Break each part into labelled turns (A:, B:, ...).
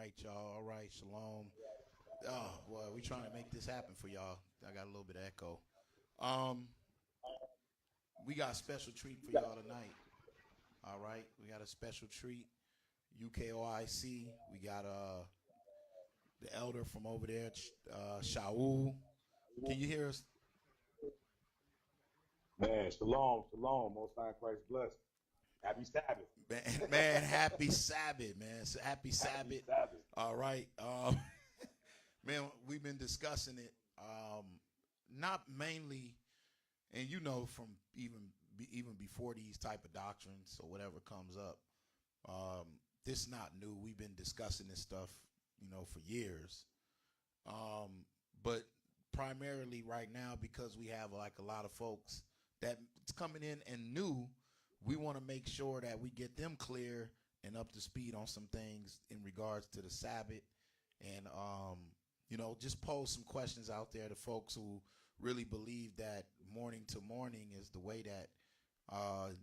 A: right, y'all. All right, shalom. Oh, well, we trying to make this happen for y'all. I got a little bit of echo. Um, we got a special treat for y'all tonight. All right, we got a special treat. UKOIC. We got the elder from over there, Shaul. Can you hear us?
B: Man, shalom, shalom. Most High Christ bless. Happy Sabbath.
A: Man, happy Sabbath, man. Happy
B: Happy
A: Sabbath.
B: Sabbath.
A: All right. Man, we've been discussing it. Not mainly, and you know, from even before these type of doctrines or whatever comes up, this is not new. We've been discussing this stuff, for years. But primarily right now, because we have like a lot of folks that's coming in and new, we want to make sure that we get them clear and up to speed on some things in regards to the Sabbath, and just pose some questions out there to folks who really believe that morning to morning is the way that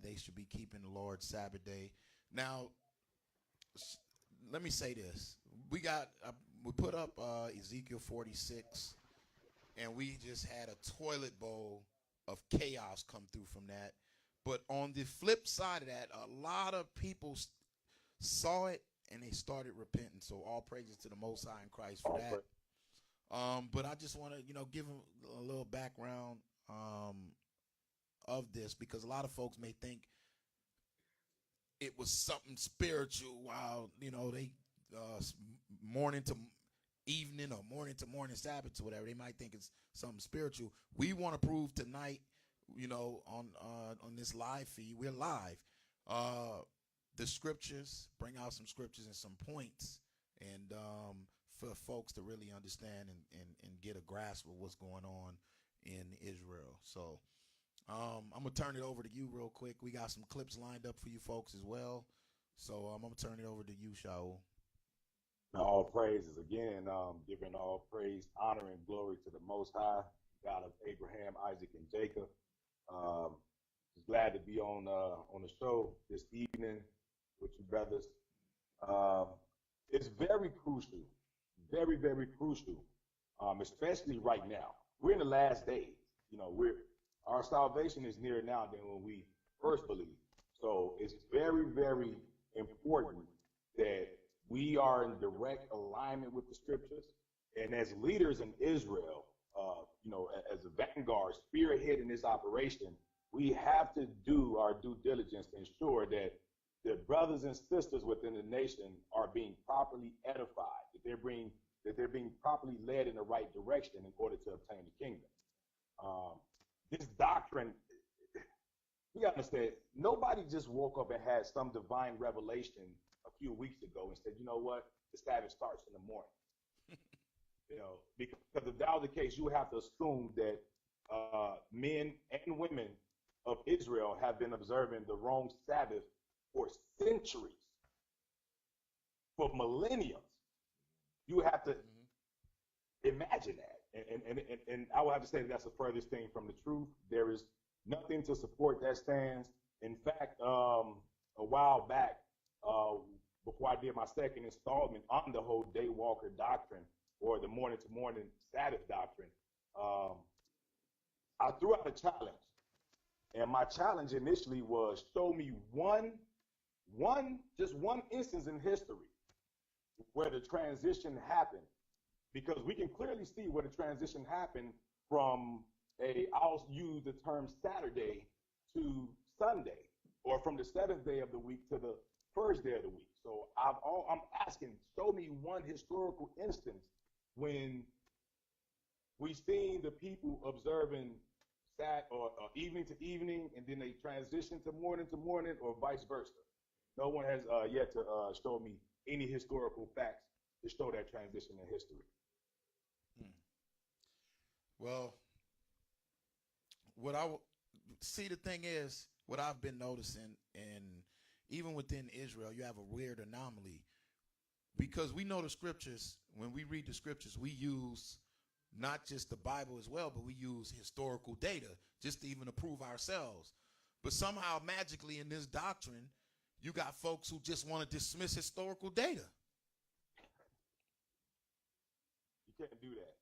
A: they should be keeping the Lord's Sabbath day. Now, let me say this: we put up Ezekiel 46, and we just had a toilet bowl of chaos come through from that. But on the flip side of that, a lot of people saw it and they started repenting. So all praises to the Most High in Christ for that. But I just want to, give them a little background of this, because a lot of folks may think it was something spiritual while, they morning to evening or morning to morning Sabbath or whatever. They might think it's something spiritual. We want to prove tonight, on this live feed, we're live. The scriptures, bring out some scriptures and some points, and for folks to really understand and get a grasp of what's going on in Israel. So I'm gonna turn it over to you real quick. We got some clips lined up for you folks as well. So I'm gonna turn it over to you, Shaul.
B: All praises again, giving all praise, honor, and glory to the Most High, God of Abraham, Isaac, and Jacob. Just glad to be on the show this evening with you brothers. It's very crucial, very, very crucial, especially right now. We're in the last days. Our salvation is nearer now than when we first believed. So it's very, very important that we are in direct alignment with the scriptures. And as leaders in Israel, as a vanguard, spearheading this operation, we have to do our due diligence to ensure that the brothers and sisters within the nation are being properly edified, that they're being properly led in the right direction in order to obtain the kingdom. This doctrine, you got to understand, nobody just woke up and had some divine revelation a few weeks ago and said, you know what, the Sabbath starts in the morning. Because if that was the case, you would have to assume that men and women of Israel have been observing the wrong Sabbath for centuries, for millennia. You would have to imagine that. And I would have to say that's the furthest thing from the truth. There is nothing to support that stance. In fact, a while back, before I did my second installment on the whole day walker doctrine, or the morning to morning Sabbath doctrine, I threw out a challenge. And my challenge initially was show me just one instance in history where the transition happened. Because we can clearly see where the transition happened from I'll use the term Saturday to Sunday, or from the seventh day of the week to the first day of the week. So I'm asking, show me one historical instance when we've seen the people observing or evening to evening, and then they transition to morning, or vice versa. No one has yet to show me any historical facts to show that transition in history.
A: Well, the thing is, what I've been noticing, and even within Israel, you have a weird anomaly, because we know the scriptures. When we read the scriptures, we use not just the Bible as well, but we use historical data just to even approve ourselves. But somehow, magically, in this doctrine, you got folks who just want to dismiss historical data.
B: You can't do that.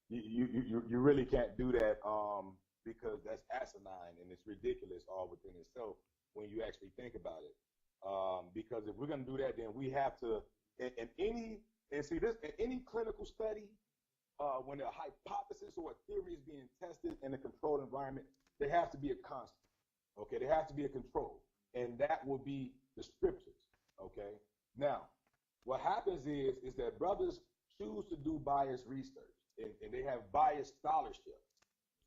B: You really can't do that because that's asinine and it's ridiculous all within itself when you actually think about it. Because if we're going to do that, then we have to, in any clinical study, when a hypothesis or a theory is being tested in a controlled environment, there has to be a constant. Okay, there has to be a control, and that will be the scriptures. Okay, now what happens is that brothers choose to do biased research, and they have biased scholarship.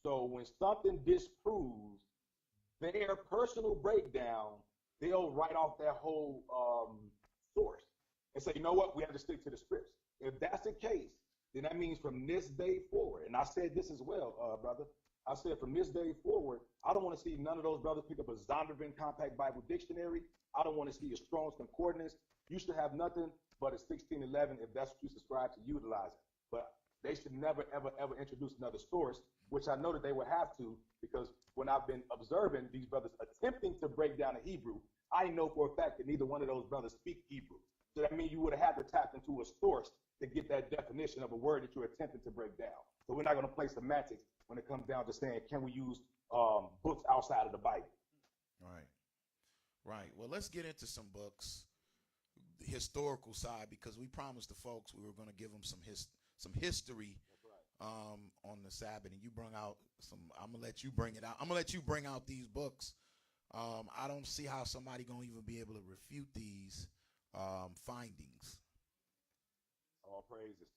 B: So when something disproves their personal breakdown, they'll write off that whole source and say, you know what, we have to stick to the scripts. If that's the case, then that means from this day forward, and I said this as well, brother, I said from this day forward, I don't want to see none of those brothers pick up a Zondervan Compact Bible Dictionary. I don't want to see a Strong's Concordance. You should have nothing but a 1611 if that's what you subscribe to utilizing. But they should never, ever, ever introduce another source, which I know that they would have to, because when I've been observing these brothers attempting to break down the Hebrew, I know for a fact that neither one of those brothers speak Hebrew. So that means you would have had to tap into a source to get that definition of a word that you're attempting to break down. So we're not going to play semantics when it comes down to saying, can we use books outside of the Bible?
A: Right. Right. Well, let's get into some books, the historical side, because we promised the folks we were going to give them some history on the Sabbath, and you bring out some. I'm gonna let you bring it out. I'm gonna let you bring out these books. I don't see how somebody gonna even be able to refute these findings.
B: All praises.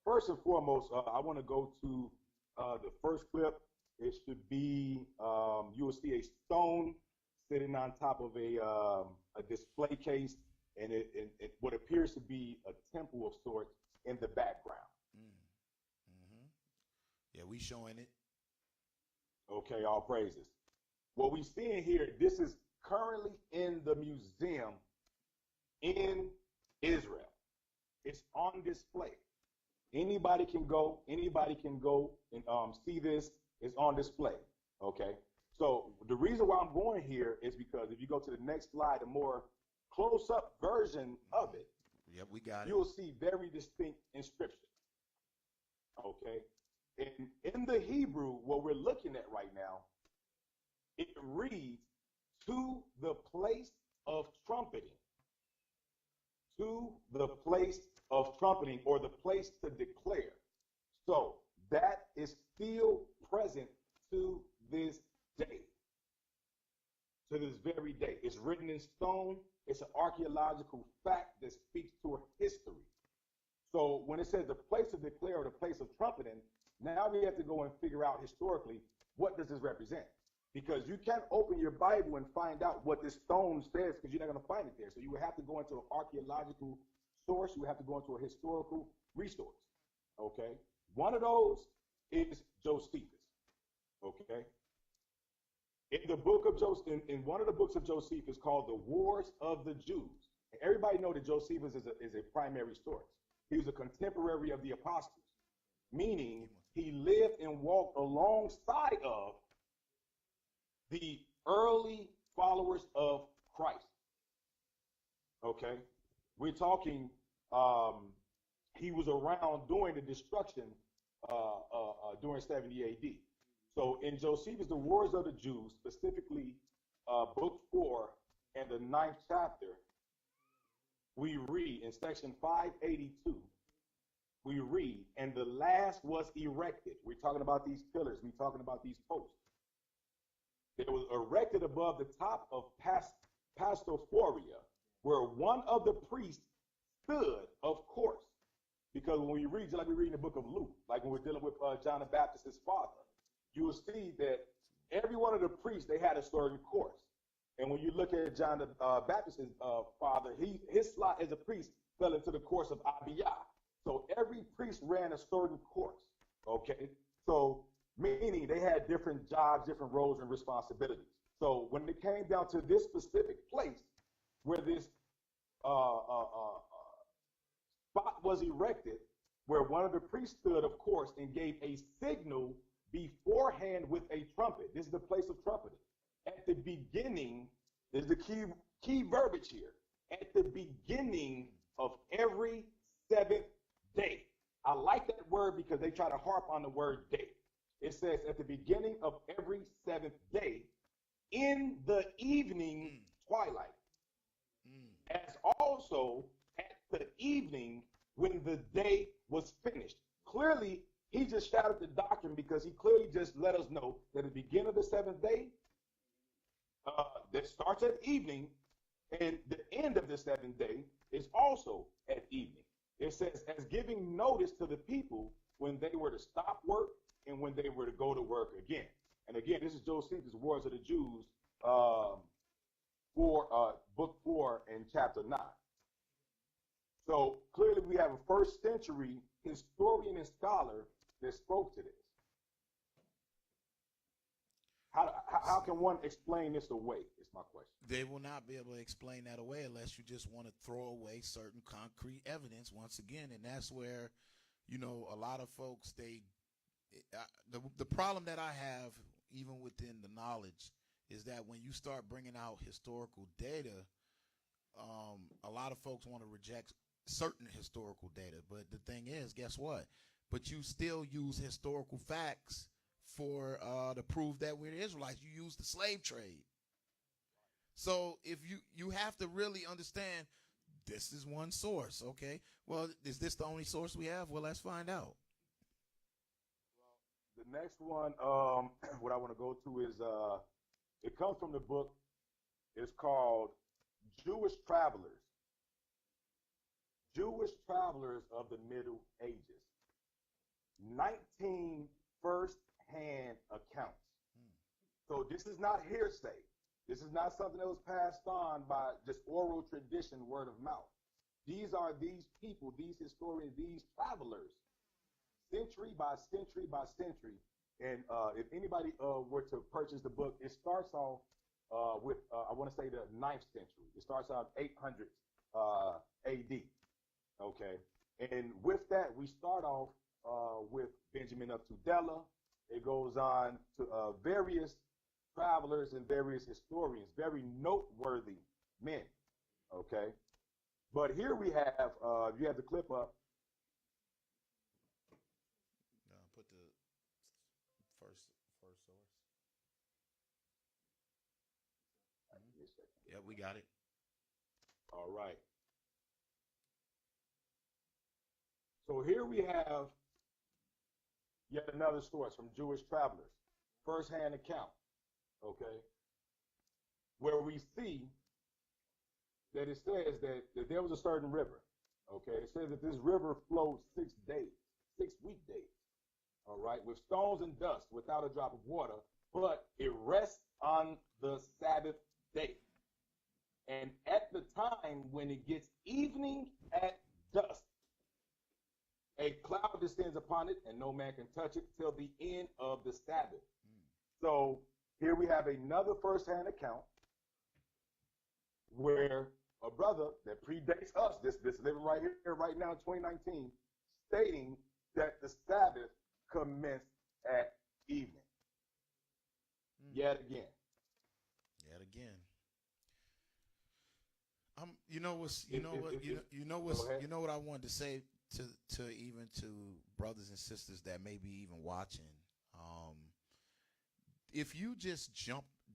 B: First and foremost, I want to go to the first clip. It should be you will see a stone sitting on top of a display case, and it what appears to be a temple of sorts in the background.
A: Mm-hmm. Yeah, we showing it.
B: Okay, all praises. What we seeing here, this is currently in the museum in Israel. It's on display. Anybody can go and see this. It's on display. Okay. So the reason why I'm going here is because if you go to the next slide, a more close-up version of it,
A: yep, we got it.
B: You'll see very distinct inscription. Okay. And in the Hebrew, what we're looking at right now, it reads, to the place of trumpeting. To the place of trumpeting, or the place to declare. So that is still present to this day. To this very day. It's written in stone. It's an archaeological fact that speaks to a history. So when it says the place to declare or the place of trumpeting, now we have to go and figure out historically, what does this represent? Because you can't open your Bible and find out what this stone says, because you're not going to find it there. So you would have to go into an archaeological source. You would have to go into a historical resource. Okay. One of those is Josephus. Okay. In the book of Joseph, in one of the books of Josephus called The Wars of the Jews. And everybody know that Josephus is a primary source. He was a contemporary of the apostles, meaning he lived and walked alongside of the early followers of Christ. Okay, we're talking. He was around during the destruction during 70 A.D. So in Josephus, The Wars of the Jews, specifically book 4 and the 9th chapter, we read in section 582. We read, and the last was erected. We're talking about these pillars. We're talking about these posts. It was erected above the top of Pastophoria, where one of the priests stood, of course. Because when we read, just like we read in the book of Luke, like when we're dealing with John the Baptist's father, you will see that every one of the priests, they had a certain course. And when you look at John the Baptist's father, his slot as a priest fell into the course of Abiyah. So every priest ran a certain course. Okay? So meaning they had different jobs, different roles and responsibilities. So when it came down to this specific place where this spot was erected, where one of the priests stood, of course, and gave a signal beforehand with a trumpet. This is the place of trumpeting. At the beginning, there's the key verbiage here. At the beginning of every seventh day. I like that word because they try to harp on the word day. It says at the beginning of every seventh day in the evening twilight, as also at the evening when the day was finished. Clearly, he just shouted the doctrine because he clearly just let us know that at the beginning of the seventh day, that starts at evening, and the end of the seventh day is also at evening. It says, as giving notice to the people when they were to stop work and when they were to go to work again. And again, this is Josephus' Wars of the Jews, book 4 and chapter 9. So clearly we have a first century historian and scholar that spoke to this. How can one explain this away is my question.
A: They will not be able to explain that away unless you just want to throw away certain concrete evidence once again. And that's where, a lot of folks, the problem that I have even within the knowledge is that when you start bringing out historical data, a lot of folks want to reject certain historical data. But the thing is, guess what? But you still use historical facts for to prove that we're Israelites. You use the slave trade. So if you have to really understand, this is one source. Okay, well, is this the only source we have? Well, let's find out.
B: The next one, what I want to go to is, it comes from the book. It's called Jewish Travelers. Jewish Travelers of the Middle Ages. 19 first-hand accounts. So this is not hearsay. This is not something that was passed on by just oral tradition, word of mouth. These are these people, these historians, these travelers, century by century by century. And if anybody were to purchase the book, it starts off with, I want to say, the 9th century. It starts out 800 AD. Okay. And with that, we start off with Benjamin of Tudela. It goes on to various travelers and various historians, very noteworthy men. Okay. But here we have, you have the clip up.
A: Put the first source. Yep, we got it.
B: All right. So here we have yet another source from Jewish travelers, first-hand account, okay, where we see that it says that there was a certain river, okay. It says that this river flowed 6 days, 6 weekdays, all right, with stones and dust, without a drop of water, but it rests on the Sabbath day. And at the time when it gets evening at dusk, a cloud descends upon it, and no man can touch it till the end of the Sabbath. So here we have another first-hand account where a brother that predates us, this living right here, right now in 2019, stating that the Sabbath commenced at evening. Yet again.
A: You know what I wanted to say to brothers and sisters that may be even watching. If you just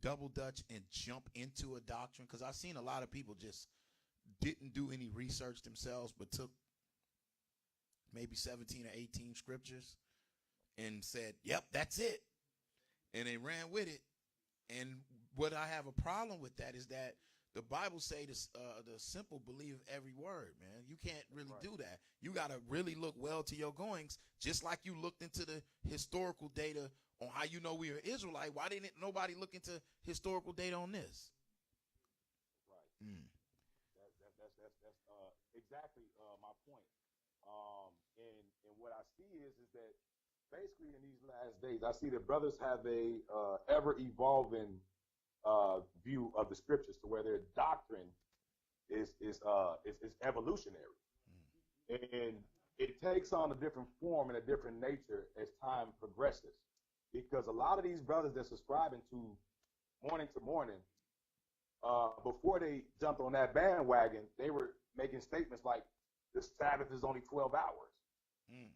A: double dutch and jump into a doctrine, because I've seen a lot of people just didn't do any research themselves, but took maybe 17 or 18 scriptures and said, "Yep, that's it," and they ran with it. And what I have a problem with that is that the Bible say this, the simple believe every word, man. You can't really do that. You got to really look well to your goings, just like you looked into the historical data on how you know we are Israelite. Why didn't nobody look into historical data on this?
B: Right. That's exactly my point. And what I see is that basically in these last days, I see that brothers have a ever evolving view of the scriptures, to where their doctrine is evolutionary, and it takes on a different form and a different nature as time progresses. Because a lot of these brothers that subscribing to morning to morning, before they jumped on that bandwagon, they were making statements like, the Sabbath is only 12 hours.
A: Mm.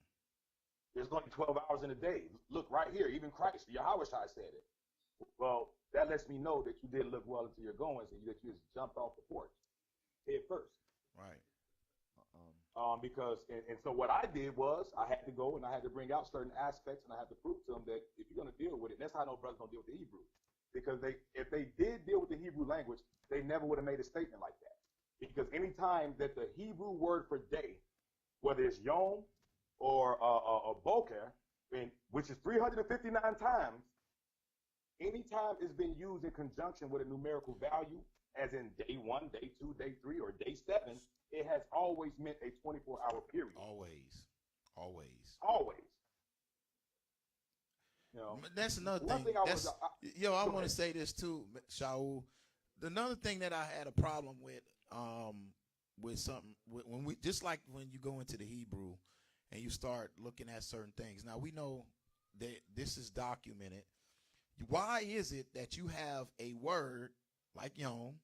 B: There's only 12 hours in a day. Look right here. Even Christ, Yahweh Shai said it. Well, that lets me know that you did look well into your goings and that you just jumped off the porch head first.
A: Right.
B: Because so what I did was I had to go and I had to bring out certain aspects and I had to prove to them that if you're going to deal with it, that's how I know brothers don't deal with the Hebrew. Because if they did deal with the Hebrew language, they never would have made a statement like that. Because anytime that the Hebrew word for day, whether it's yom or boker, which is 359 times, anytime it's been used in conjunction with a numerical value, as in day 1, day 2, day 3, or day 7, it has always meant a 24-hour period.
A: Always.
B: You know,
A: that's another thing. I want to say this too, Shaul. Another thing that I had a problem with something when we just like when you go into the Hebrew and you start looking at certain things. Now we know that this is documented. Why is it that you have a word like yom?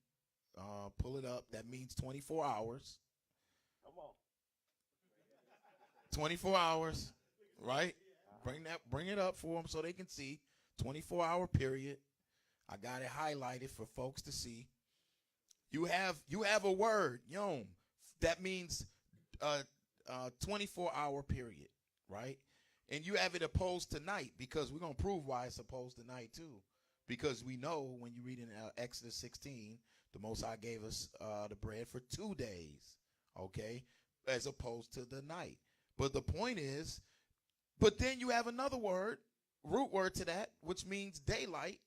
A: Pull it up. That means 24 hours.
B: Come on.
A: 24 hours, right? Bring it up for them so they can see. 24-hour period. I got it highlighted for folks to see. You have a word, yom. That means 24-hour period, right? And you have it opposed to night because we're going to prove why it's opposed to night too. Because we know when you read in Exodus 16, the Most High gave us the bread for 2 days, okay, as opposed to the night. But the point is, but then you have another word, root word to that, which means daylight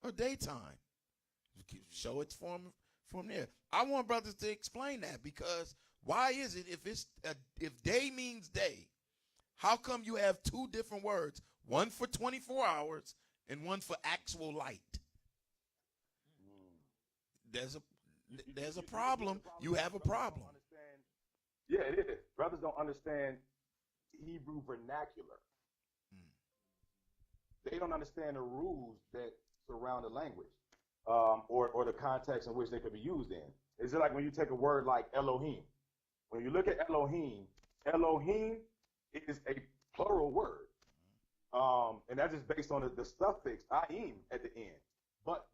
A: or daytime. Show it from there. I want brothers to explain that because why is it if day means day, how come you have 2 different words, one for 24 hours and one for actual light? There's a problem. You have a problem.
B: Yeah, it is. Brothers don't understand Hebrew vernacular. They don't understand the rules that surround the language, or the context in which they could be used in. It's just like when you take a word like Elohim. When you look at Elohim, Elohim is a plural word, and that's just based on the suffix "aim" at the end. But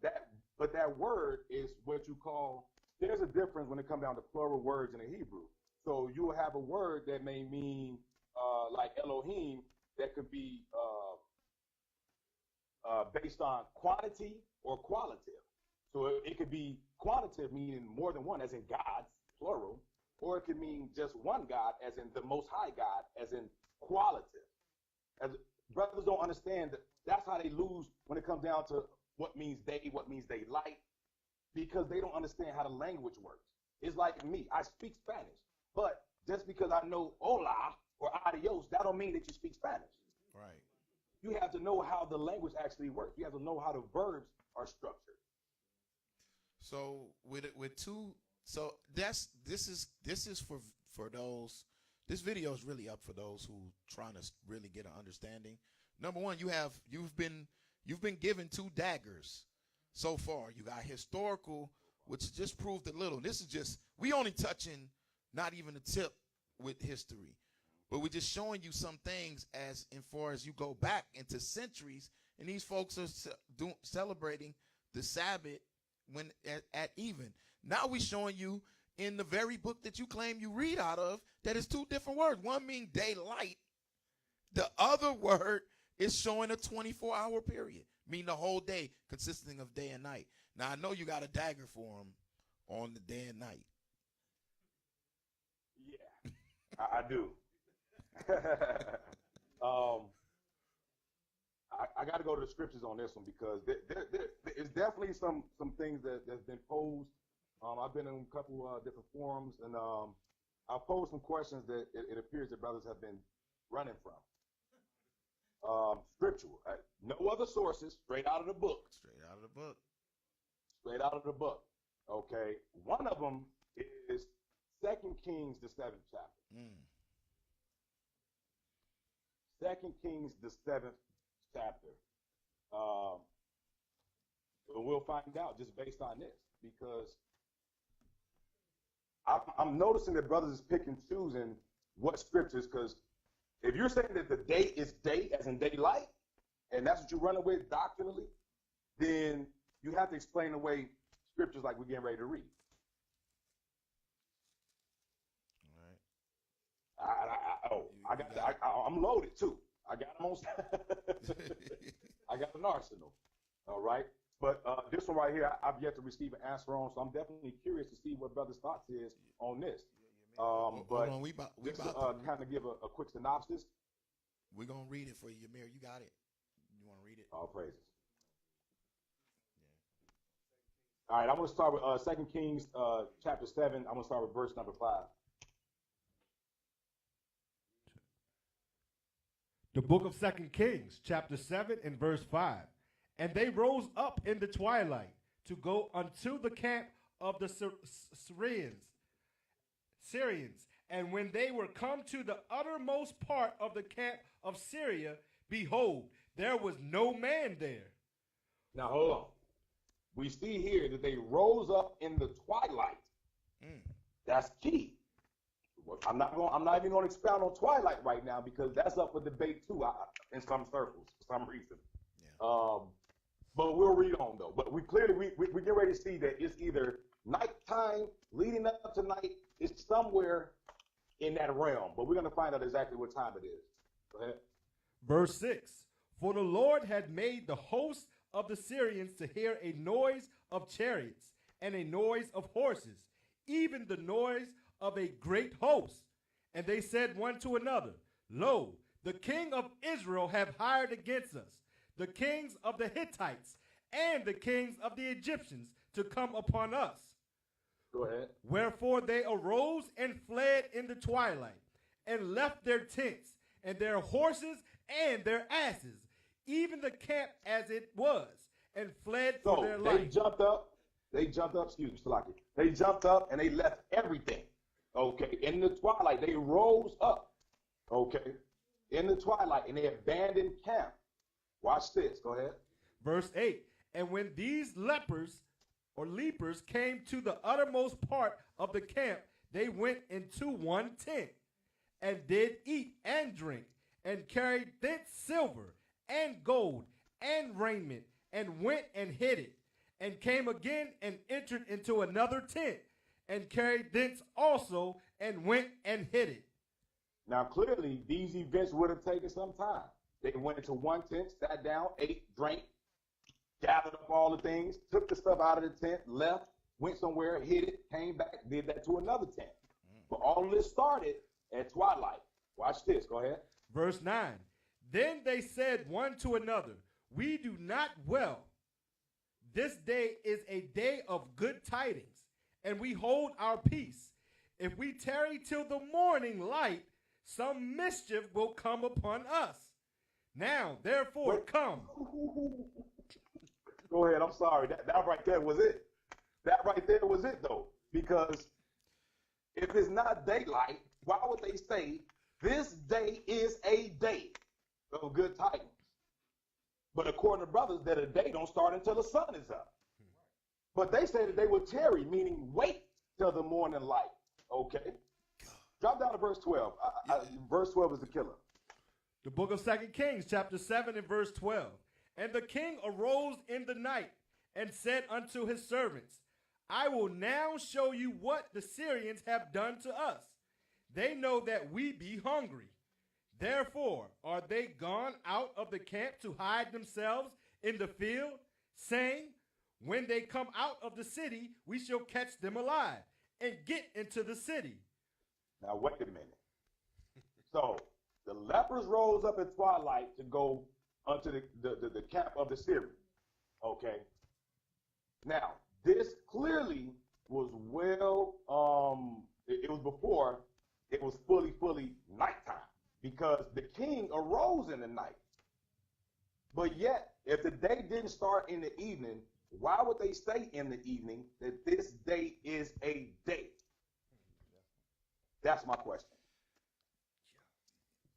B: that word is what you call. There's a difference when it comes down to plural words in the Hebrew. So you will have a word that may mean like Elohim that could be based on quantity or qualitative. So it could be quantitative, meaning more than one, as in gods, plural, or it could mean just one God, as in the Most High God, as in qualitative. As brothers don't understand that's how they lose when it comes down to what means day, what means daylight, because they don't understand how the language works. It's like me. I speak Spanish, but just because I know hola or adios, that don't mean that you speak Spanish.
A: Right.
B: You have to know how the language actually works. You have to know how the verbs are structured.
A: So with two, so this is for those. This video is really up for those who trying to really get an understanding. Number one, you've been given 2 daggers so far. You got historical, which just proved a little. This is just we only touching not even the tip with history. But we're just showing you some things as far as you go back into centuries, and these folks are celebrating the Sabbath when at even. Now we're showing you in the very book that you claim you read out of that is 2 different words. One means daylight. The other word is showing a 24-hour period, meaning the whole day consisting of day and night. Now I know you got a dagger for them on the day and night.
B: Yeah, I do. I got to go to the scriptures on this one because there's definitely some things that's been posed. I've been in a couple different forums, and I've posed some questions that it appears that brothers have been running from. Scriptural, no other sources, straight out of the book.
A: Straight out of the book.
B: Straight out of the book. Okay, one of them is 2 Kings, the 7th chapter. 2 Kings, the 7th chapter. We'll find out just based on this, because I'm noticing that brothers is picking and choosing what scriptures, because if you're saying that the day is day, as in daylight, and that's what you're running with doctrinally, then you have to explain away scriptures like we're getting ready to read. I'm loaded too. I got them on. I got an arsenal. All right. But this one right here, I've yet to receive an answer on, so I'm definitely curious to see what brother's thoughts is on this. But just to kind of give a quick synopsis.
A: We're going to read it for you, Yamir. You got it. You want to read it?
B: All praises. Yeah. All right, I'm going to start with 2 Kings chapter 7. I'm going to start with verse number 5.
C: The book of 2 Kings, chapter 7 and verse 5. And they rose up in the twilight to go unto the camp of the Syrians. And when they were come to the uttermost part of the camp of Syria, behold, there was no man there.
B: Now, hold on. We see here that they rose up in the twilight. That's key. I'm not even going to expound on twilight right now, because that's up for debate too in some circles for some reason. Yeah. But we'll read on though. But we clearly we get ready to see that it's either nighttime leading up to night. It's somewhere in that realm. But we're going to find out exactly what time it is. Go ahead.
C: Verse 6. For the Lord had made the host of the Syrians to hear a noise of chariots and a noise of horses, even the noise of a great host. And they said one to another, Lo, the king of Israel have hired against us the kings of the Hittites and the kings of the Egyptians to come upon us.
B: Go ahead.
C: Wherefore they arose and fled in the twilight, and left their tents and their horses and their asses, even the camp as it was, and fled for their life.
B: They jumped up, excuse me, Salaki. They jumped up and they left everything. Okay, in the twilight, they rose up. Okay, in the twilight, and they abandoned camp. Watch this. Go ahead.
C: Verse 8. And when these lepers or leapers came to the uttermost part of the camp, they went into one tent and did eat and drink, and carried thence silver and gold and raiment, and went and hid it, and came again and entered into another tent, and carried thence also, and went and hid it.
B: Now, clearly, these events would have taken some time. They went into one tent, sat down, ate, drank, gathered up all the things, took the stuff out of the tent, left, went somewhere, hid it, came back, did that to another tent. But all of this started at twilight. Watch this. Go ahead.
C: Verse 9. Then they said one to another, We do not well. This day is a day of good tidings, and we hold our peace. If we tarry till the morning light, some mischief will come upon us. Now, therefore, come.
B: Go ahead. I'm sorry. That right there was it. That right there was it, though. Because if it's not daylight, why would they say this day is a day of good tidings? But according to brothers, that a day don't start until the sun is up. But they say that they will tarry, meaning wait till the morning light. Okay. Drop down to verse 12. Verse 12 is the killer.
C: The book of 2 Kings, chapter 7 and verse 12. And the king arose in the night and said unto his servants, I will now show you what the Syrians have done to us. They know that we be hungry. Therefore are they gone out of the camp to hide themselves in the field, saying, When they come out of the city, we shall catch them alive and get into the city.
B: Now, wait a minute. So, the lepers rose up at twilight to go unto the camp of the Syrians. Okay. Now, this clearly was it was before it was fully nighttime, because the king arose in the night. But yet, if the day didn't start in the evening, why would they say in the evening that this day is a day? That's my question.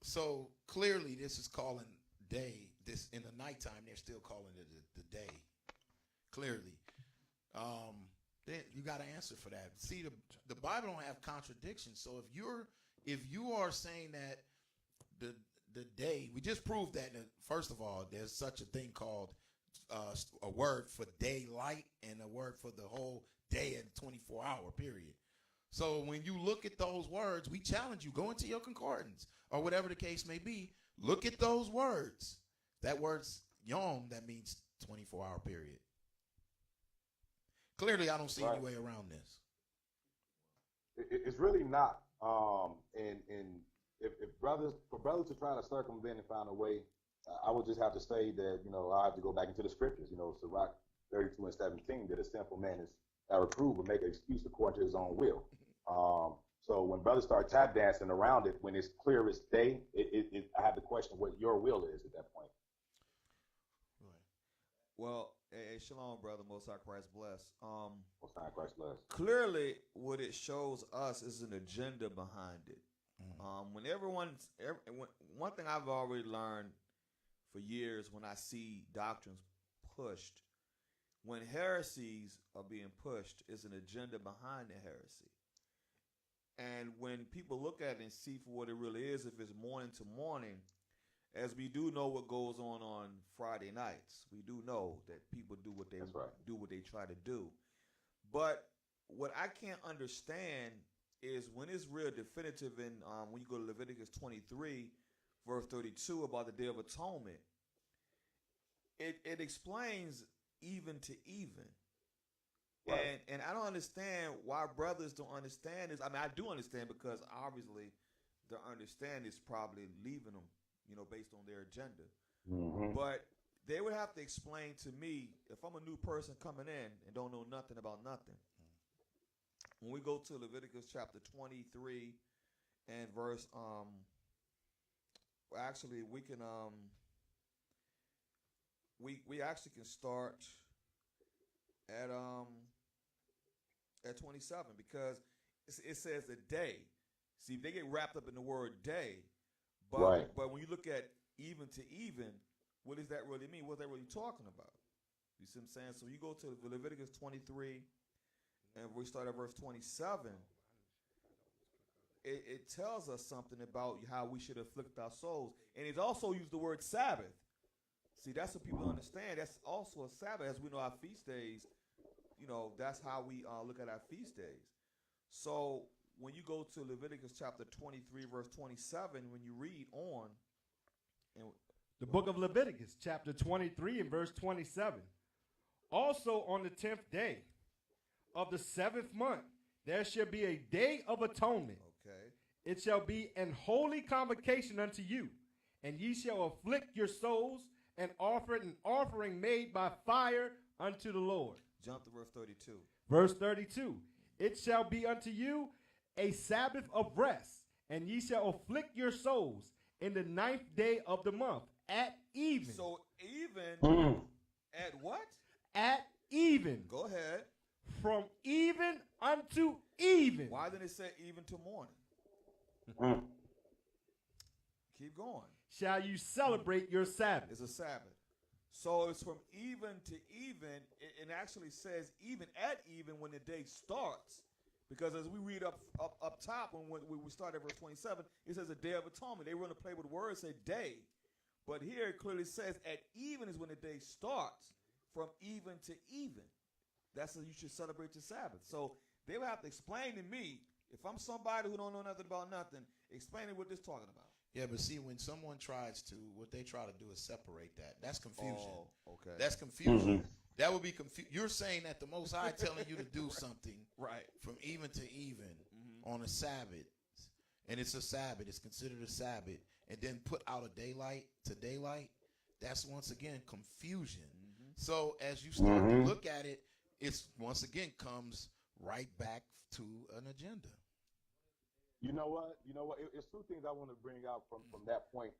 A: So clearly this is calling day. This in the nighttime, they're still calling it the day. Clearly. You got to answer for that. See, the Bible don't have contradictions. So if you are saying that the day, we just proved that, first of all, there's such a thing called a word for daylight and a word for the whole day and 24-hour period. So when you look at those words, we challenge you, go into your concordance or whatever the case may be. Look at those words. That word's yom, that means 24-hour period. Clearly, I don't see any way around this.
B: It's really not. And if brothers are trying to circumvent and find a way, I would just have to say that, I have to go back into the scriptures. Sirach 32:17, that a sinful man is reproved but make an excuse according to his own will. So when brothers start tap dancing around it, when it's clear as day, I have to question what your will is at that point.
D: Well, hey, shalom, brother. Most High Christ bless.
B: Most High Christ bless.
D: Clearly, what it shows us is an agenda behind it. When one thing I've already learned for years, when I see doctrines pushed, when heresies are being pushed, is an agenda behind the heresy. And when people look at it and see for what it really is, if it's morning to morning, as we do know what goes on Friday nights, we do know that people do what they do, what they try to do. But what I can't understand is when it's real definitive in when you go to Leviticus 23, verse 32 about the Day of Atonement, it explains even to even. Right. And I don't understand why brothers don't understand this. I mean, I do understand because obviously their understanding is probably leaving them, based on their agenda. Mm-hmm. But they would have to explain to me, if I'm a new person coming in and don't know nothing about nothing, when we go to Leviticus chapter 23 and verse, actually we can, we actually can start at 27, because it says a day. See, they get wrapped up in the word day, but when you look at even to even, what does that really mean? What's that really talking about? You see what I'm saying? So you go to Leviticus 23, and we start at verse 27. It tells us something about how we should afflict our souls, and it also used the word Sabbath. See, that's what people understand. That's also a Sabbath, as we know our feast days. That's how we look at our feast days. So when you go to Leviticus chapter 23, verse 27, when you read on.
C: The book of Leviticus, chapter 23 and verse 27. Also on the 10th day of the 7th month, there shall be a day of atonement.
D: Okay.
C: It shall be an holy convocation unto you, and ye shall afflict your souls and offer an offering made by fire unto the Lord.
D: Jump to verse 32.
C: Verse 32. It shall be unto you a Sabbath of rest, and ye shall afflict your souls in the 9th day of the month at even.
D: So even at what?
C: At even.
D: Go ahead.
C: From even unto even.
D: Why didn't it say even to morning? Keep going.
C: Shall you celebrate your Sabbath?
D: It's a Sabbath. So it's from even to even. It actually says even at even when the day starts. Because as we read up top, when we start at verse 27, it says a day of atonement. They want to play with words, say day. But here it clearly says at even is when the day starts. From even to even. That's how you should celebrate your Sabbath. So they would have to explain to me, if I'm somebody who don't know nothing about nothing, explain what this talking about.
A: Yeah, but see, when someone tries to, what they try to do is separate that. That's confusion.
D: Oh, okay.
A: That's confusion. Mm-hmm. That would be You're saying that the Most High telling you to do something
D: right
A: from even to even on a Sabbath, and it's a Sabbath. It's considered a Sabbath, and then put out a daylight to daylight. That's once again confusion. Mm-hmm. So as you start to look at it, it's once again comes right back to an agenda.
B: You know what? It's two things I want to bring out from that point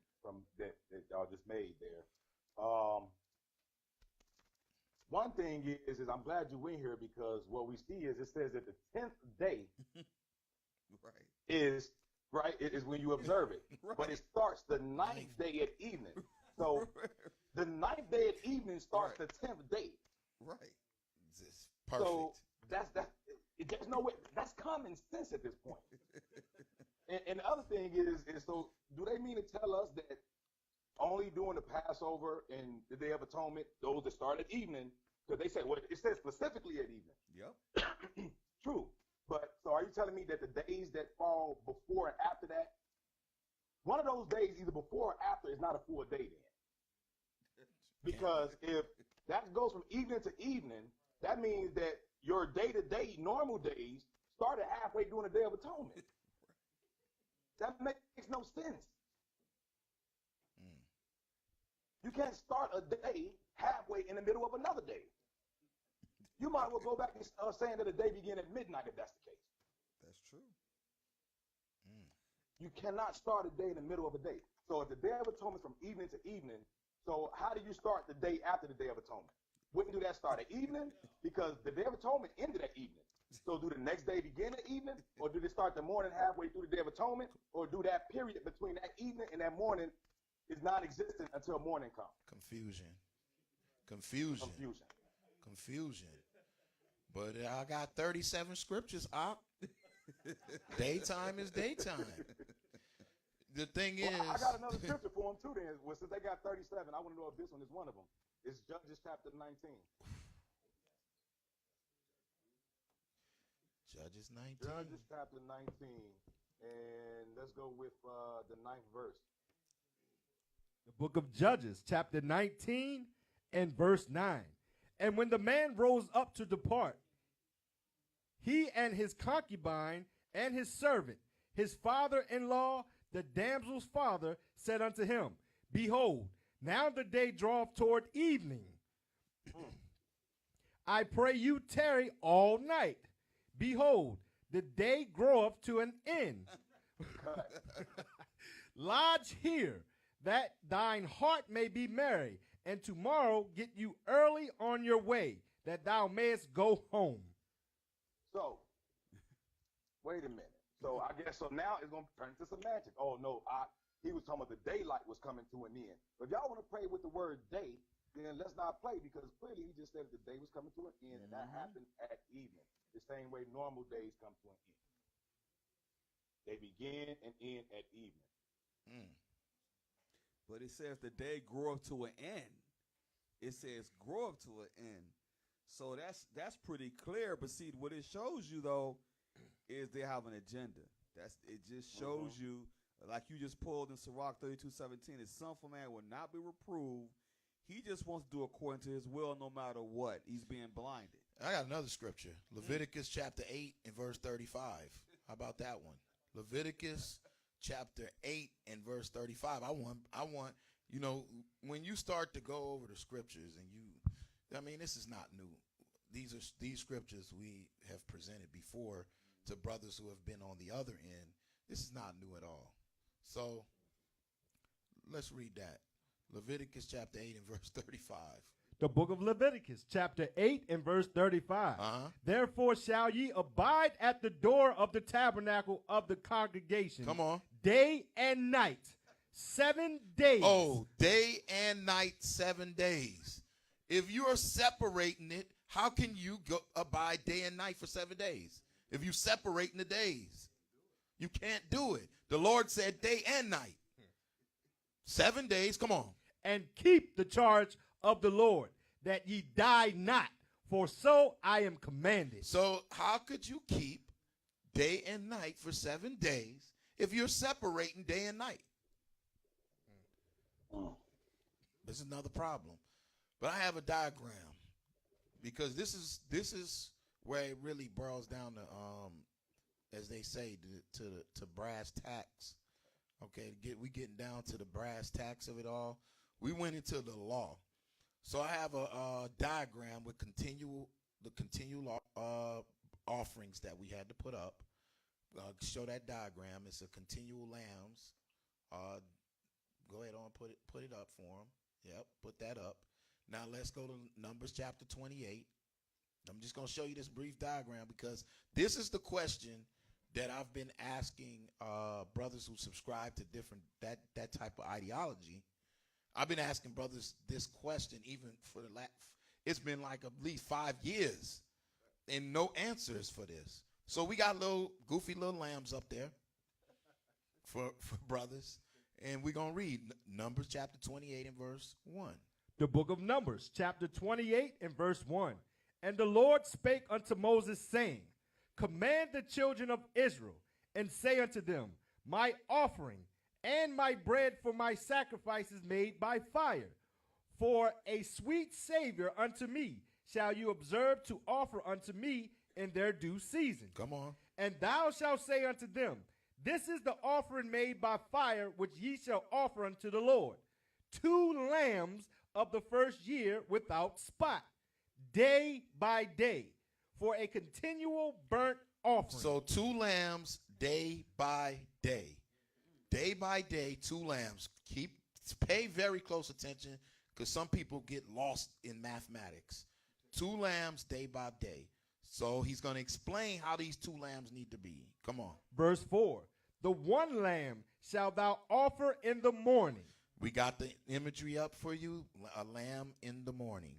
B: that y'all just made there. One thing is I'm glad you went here, because what we see is it says that the 10th day is when you observe it. Right. But it starts the 9th day at evening. So the 9th day at evening starts the 10th day.
A: Right. It's perfect.
B: So that's There's no way. That's common sense at this point. And the other thing is so do they mean to tell us that only doing the Passover and the Day of Atonement, those that start at evening, because they say, well, it says specifically at evening.
D: Yep.
B: True. But so are you telling me that the days that fall before and after that, one of those days, either before or after, is not a full day then? Because if that goes from evening to evening, that means that your day-to-day normal days started halfway during the Day of Atonement. That makes no sense. You can't start a day halfway in the middle of another day. You might as well go back and saying that a day began at midnight if that's the case.
D: That's true.
B: You cannot start a day in the middle of a day. So if the Day of Atonement is from evening to evening, so how do you start the day after the Day of Atonement? Wouldn't do that start at evening? Because the Day of Atonement ended at evening. So do the next day begin at evening? Or do they start the morning halfway through the Day of Atonement? Or do that period between that evening and that morning is non-existent until morning comes?
A: Confusion. But I got 37 scriptures. Daytime is daytime. The thing is,
B: I got another scripture for them too. Then, well, since they got 37, I want to know if this one is one of them. It's Judges chapter 19.
A: Judges 19.
B: Judges chapter 19, and let's go with the 9th verse.
C: The book of Judges, chapter 19 and verse 9. And when the man rose up to depart, he and his concubine and his servant, his father-in-law, the damsel's father, said unto him, Behold, now the day draweth toward evening. I pray you tarry all night. Behold, the day groweth to an end. Lodge here, that thine heart may be merry, and tomorrow get you early on your way, that thou mayest go home.
B: So, wait a minute. So I guess so now it's going to turn into some magic. Oh, no, he was talking about the daylight was coming to an end. But if y'all want to pray with the word day, then let's not play, because clearly he just said the day was coming to an end, and that happened at evening, the same way normal days come to an end. They begin and end at evening.
D: But it says the day grow up to an end. It says grow up to an end. So that's pretty clear. But see, what it shows you though is they have an agenda. It just shows you, like you just pulled in Sirach 32:17, the sinful man will not be reproved. He just wants to do according to his will no matter what. He's being blinded.
A: I got another scripture. Leviticus chapter 8 and verse 35. How about that one? Leviticus chapter 8 and verse 35. I want, you know, when you start to go over the scriptures and this is not new. These scriptures we have presented before to brothers who have been on the other end. This is not new at all. So let's read that. Leviticus chapter 8 and verse 35.
C: The book of Leviticus, chapter 8 and verse 35. Therefore shall ye abide at the door of the tabernacle of the congregation.
A: Come on.
C: Day and night, 7 days.
A: Oh, day and night, 7 days. If you are separating it, how can you abide day and night for 7 days? If you separating the days, you can't do it. The Lord said day and night. 7 days, come on.
C: And keep the charge of the Lord, that ye die not, for so I am commanded.
A: So how could you keep day and night for 7 days if you're separating day and night? This is another problem. But I have a diagram, because this is where it really boils down to, as they say, to brass tacks. Okay, we getting down to the brass tacks of it all. We went into the law. So I have a diagram with the continual offerings that we had to put up. Show that diagram. It's a continual lambs. Go ahead on, put it up for them. Yep, put that up. Now let's go to Numbers chapter 28. I'm just going to show you this brief diagram, because this is the question that I've been asking brothers who subscribe to different that type of ideology. I've been asking brothers this question even for it's been like at least 5 years. and no answers for this. So we got little goofy little lambs up there for brothers. And we're going to read Numbers chapter 28 and verse 1.
C: The book of Numbers, chapter 28 and verse 1. And the Lord spake unto Moses, saying, Command the children of Israel, and say unto them, My offering and my bread for my sacrifices made by fire, for a sweet Savior unto me shall you observe to offer unto me in their due season.
A: Come on.
C: And thou shalt say unto them, This is the offering made by fire, which ye shall offer unto the Lord. 2 lambs of the first year without spot, day by day, for a continual burnt offering.
A: So 2 lambs day by day. Day by day, 2 lambs. Pay very close attention, because some people get lost in mathematics. 2 lambs day by day. So he's going to explain how these 2 lambs need to be. Come on.
C: Verse 4. The 1 lamb shalt thou offer in the morning.
A: We got the imagery up for you. A lamb in the morning.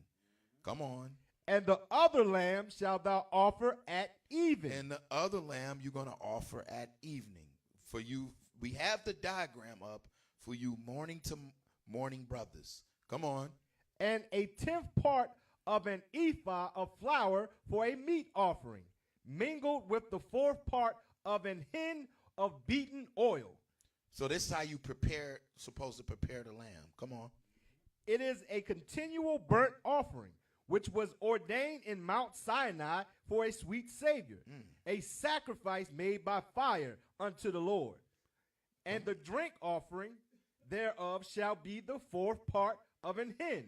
A: Come on.
C: And the other lamb shalt thou offer at even.
A: And the other lamb you're going to offer at evening. For you, we have the diagram up for you morning to morning brothers. Come on.
C: And a 10th part of an ephah of flour for a meat offering, mingled with the 4th part of an hin of beaten oil.
A: So this is how you supposed to prepare the lamb. Come on.
C: It is a continual burnt offering, which was ordained in Mount Sinai for a sweet Savior, a sacrifice made by fire unto the Lord. And the drink offering thereof shall be the 4th part of an hin.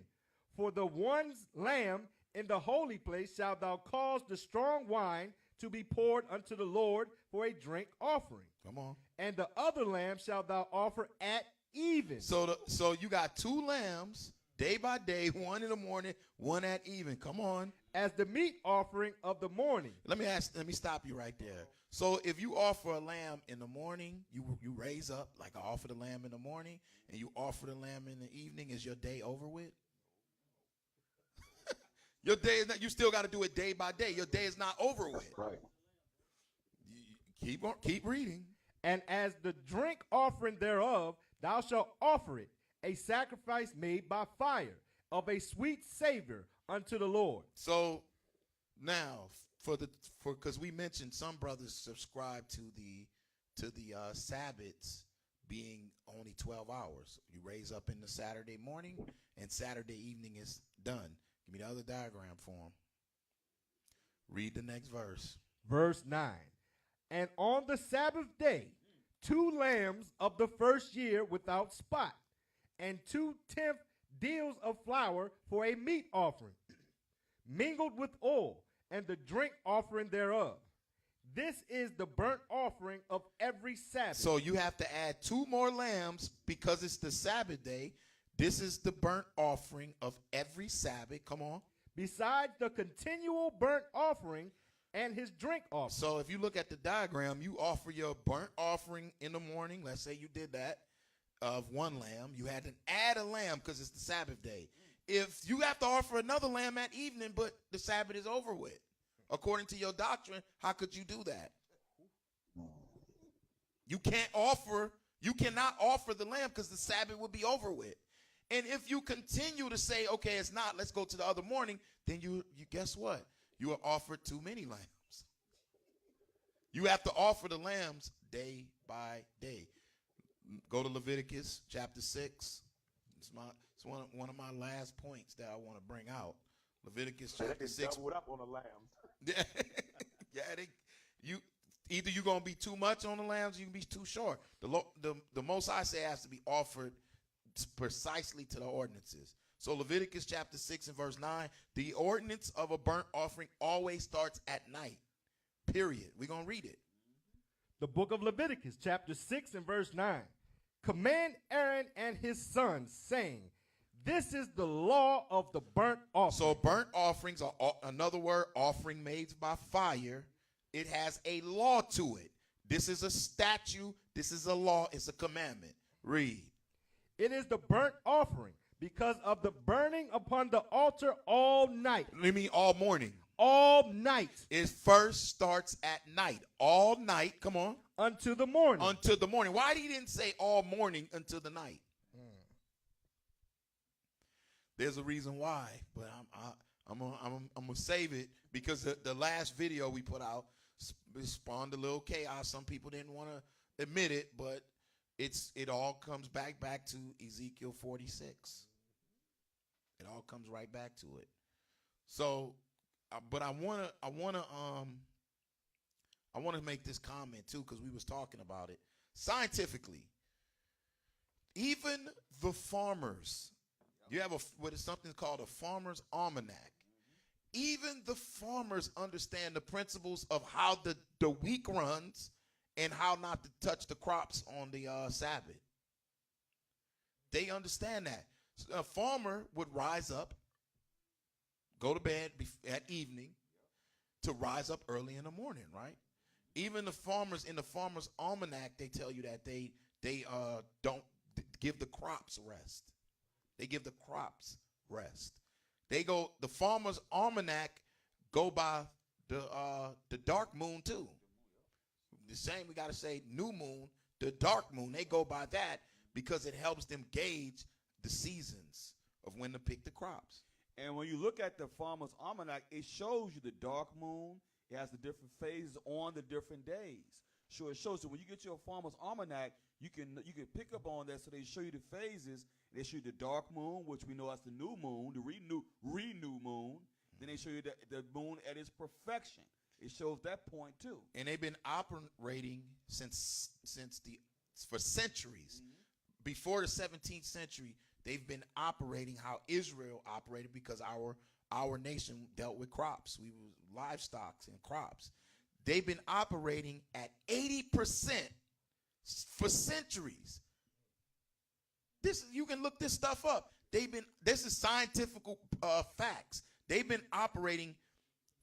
C: For the 1 lamb in the holy place shalt thou cause the strong wine to be poured unto the Lord for a drink offering.
A: Come on.
C: And the other lamb shalt thou offer at even.
A: So you got 2 lambs day by day, 1 in the morning, 1 at even. Come on.
C: As the meat offering of the morning.
A: Let me stop you right there. So if you offer a lamb in the morning, you raise up, like I offer the lamb in the morning, and you offer the lamb in the evening, is your day over with? Your day is not, you still got to do it day by day. Your day is not over with.
B: Right.
A: Keep reading.
C: And as the drink offering thereof, thou shalt offer it, a sacrifice made by fire, of a sweet savor unto the Lord.
A: So now, because we mentioned some brothers subscribe to the Sabbaths being only 12 hours. You raise up in the Saturday morning, and Saturday evening is done. Give me the other diagram for him. Read the next verse.
C: Verse 9. And on the Sabbath day, 2 lambs of the first year without spot, and 2/10 deals of flour for a meat offering, mingled with oil, and the drink offering thereof. This is the burnt offering of every Sabbath.
A: So you have to add 2 more lambs because it's the Sabbath day. This is the burnt offering of every Sabbath. Come on.
C: Besides the continual burnt offering and his drink offering.
A: So if you look at the diagram, you offer your burnt offering in the morning. Let's say you did that of 1 lamb. You had to add a lamb because it's the Sabbath day. If you have to offer another lamb at evening, but the Sabbath is over with, according to your doctrine, how could you do that? You cannot offer the lamb because the Sabbath would be over with. And if you continue to say, okay, it's not, let's go to the other morning, then you guess what? You are offered too many lambs. You have to offer the lambs day by day. Go to Leviticus chapter 6. It's one of my last points that I want to bring out. Leviticus chapter 6.
B: Doubled up on the lambs.
A: Either you're going to be too much on the lambs, or you can be too short. The Most High say has to be offered precisely to the ordinances. So Leviticus chapter 6 and verse 9, the ordinance of a burnt offering always starts at night, period. We're going to read it.
C: The book of Leviticus chapter 6 and verse 9. Command Aaron and his sons, saying, this is the law of the burnt offering.
A: So burnt offerings are another word, offering made by fire. It has a law to it. This is a statute. This is a law. It's a commandment. Read.
C: It is the burnt offering because of the burning upon the altar all night.
A: You mean all morning?
C: all night.
A: It first starts at night. All night, come on.
C: Unto the morning.
A: Until the morning. Why he didn't say all morning until the night? There's a reason why, but I'm gonna save it because the last video we put out spawned a little chaos. Some people didn't want to admit it, but it all comes back to Ezekiel 46. It all comes right back to it. So, but I wanna make this comment too because we was talking about it scientifically. Even the farmers. You have what is something called a farmer's almanac. Even the farmers understand the principles of how the week runs and how not to touch the crops on the Sabbath. They understand that. A farmer would rise up, go to bed at evening, to rise up early in the morning, right? Even the farmers in the farmer's almanac, they tell you that they don't give the crops rest. They give the crops rest. The farmer's almanac go by the dark moon too. The same, we got to say new moon, the dark moon. They go by that because it helps them gauge the seasons of when to pick the crops.
D: And when you look at the farmer's almanac, it shows you the dark moon. It has the different phases on the different days. So it shows you when you get your farmer's almanac, you can pick up on that. So they show you the phases. They show you the dark moon, which we know as the new moon, the renew moon. Then they show you the moon at its perfection. It shows that point too.
A: And they've been operating for centuries. Mm-hmm. Before the 17th century, they've been operating how Israel operated because our nation dealt with crops. We were livestock and crops. They've been operating at 80% for centuries. You can look this stuff up. This is scientific facts. They've been operating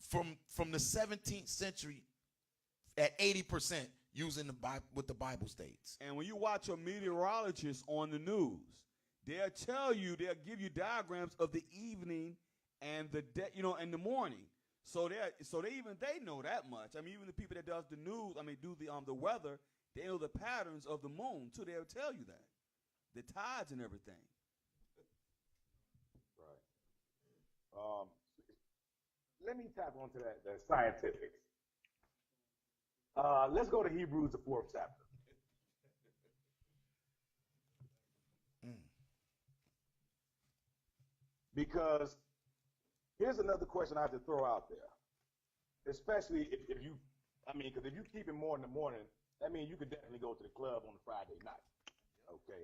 A: from the 17th century at 80% using what the Bible states.
D: And when you watch a meteorologist on the news, they'll give you diagrams of the evening and and the morning. So they know that much. I mean, even the people that does the news, do the weather, they know the patterns of the moon too. They'll tell you that. The tides and everything.
B: Right. Let me tap onto the scientifics. Let's go to Hebrews, the 4th chapter. Because here's another question I have to throw out there. Especially if you keep it more in the morning, that means you could definitely go to the club on a Friday night. Okay.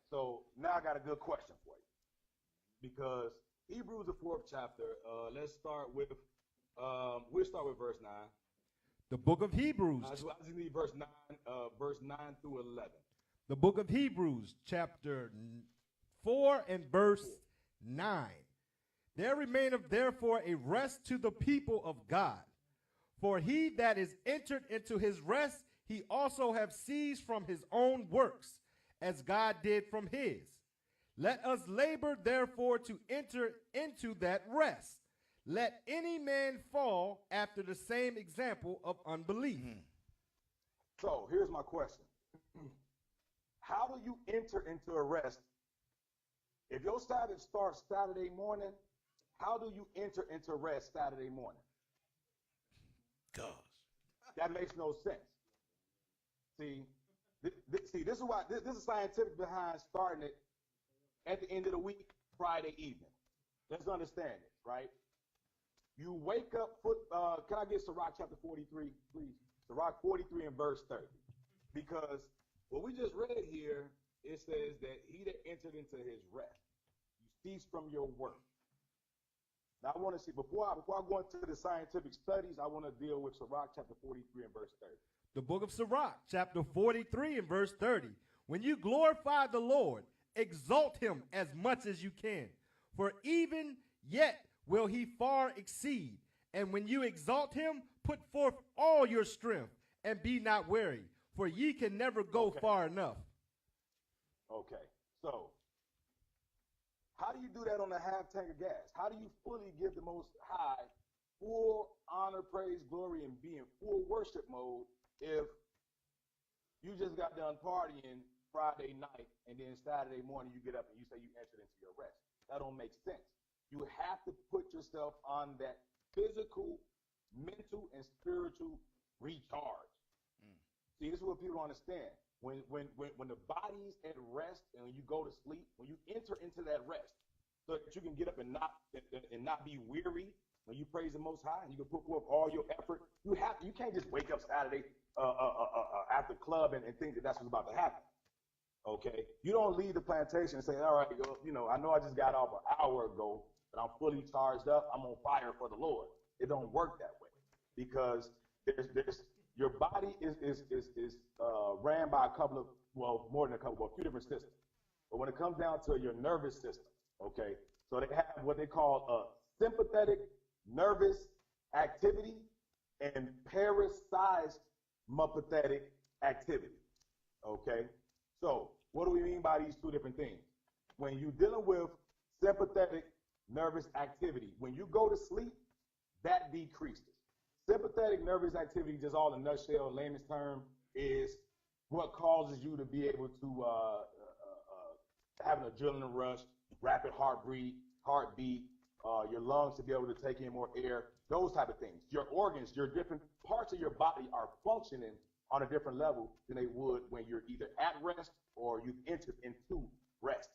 B: So now I got a good question for you. Because Hebrews, the 4th chapter, we'll start with verse 9.
C: The book of Hebrews.
B: I just need verse 9 through 11.
C: The book of Hebrews, chapter 4 and verse 9. There remaineth therefore a rest to the people of God. For he that is entered into his rest, he also have ceased from his own works, as God did from his. Let us labor therefore to enter into that rest. Let any man fall after the same example of unbelief.
B: So here's my question. How do you enter into a rest? If your Sabbath starts Saturday morning, how do you enter into rest Saturday morning?
A: Gosh.
B: That makes no sense. See, this is scientific behind starting it at the end of the week, Friday evening. Let's understand it, right? You wake up, can I get Sirach chapter 43, please? Sirach 43 and verse 30. Because what we just read here, it says that he that entered into his rest, you cease from your work. Now I want to see, before I go into the scientific studies, I want to deal with Sirach chapter 43 and verse 30.
C: The book of Sirach, chapter 43 and verse 30. When you glorify the Lord, exalt him as much as you can, for even yet will he far exceed. And when you exalt him, put forth all your strength, and be not weary, for ye can never go far enough.
B: Okay, so how do you do that on a half tank of gas? How do you fully give the Most High full honor, praise, glory, and be in full worship mode if you just got done partying Friday night and then Saturday morning you get up and you say you entered into your rest? That don't make sense. You have to put yourself on that physical, mental, and spiritual recharge. See, this is what people don't understand. When the body's at rest and when you go to sleep, when you enter into that rest, so that you can get up and not be weary when you praise the Most High, and you can put forth all your effort. You can't just wake up Saturday after club and think that that's what's about to happen. Okay, you don't leave the plantation and say, all right, I know I just got off an hour ago, but I'm fully charged up. I'm on fire for the Lord. It don't work that way, because there's your body is ran by more than a few different systems. But when it comes down to your nervous system, okay, so they have what they call a sympathetic nervous activity and parasympathetic activity. Okay, so what do we mean by these two different things? When you're dealing with sympathetic nervous activity, when you go to sleep, that decreases. Sympathetic nervous activity, just all in a nutshell, layman's term, is what causes you to be able to have an adrenaline rush, rapid heartbeat, your lungs to be able to take in more air, those type of things. Your organs, your different parts of your body are functioning on a different level than they would when you're either at rest or you've entered into rest.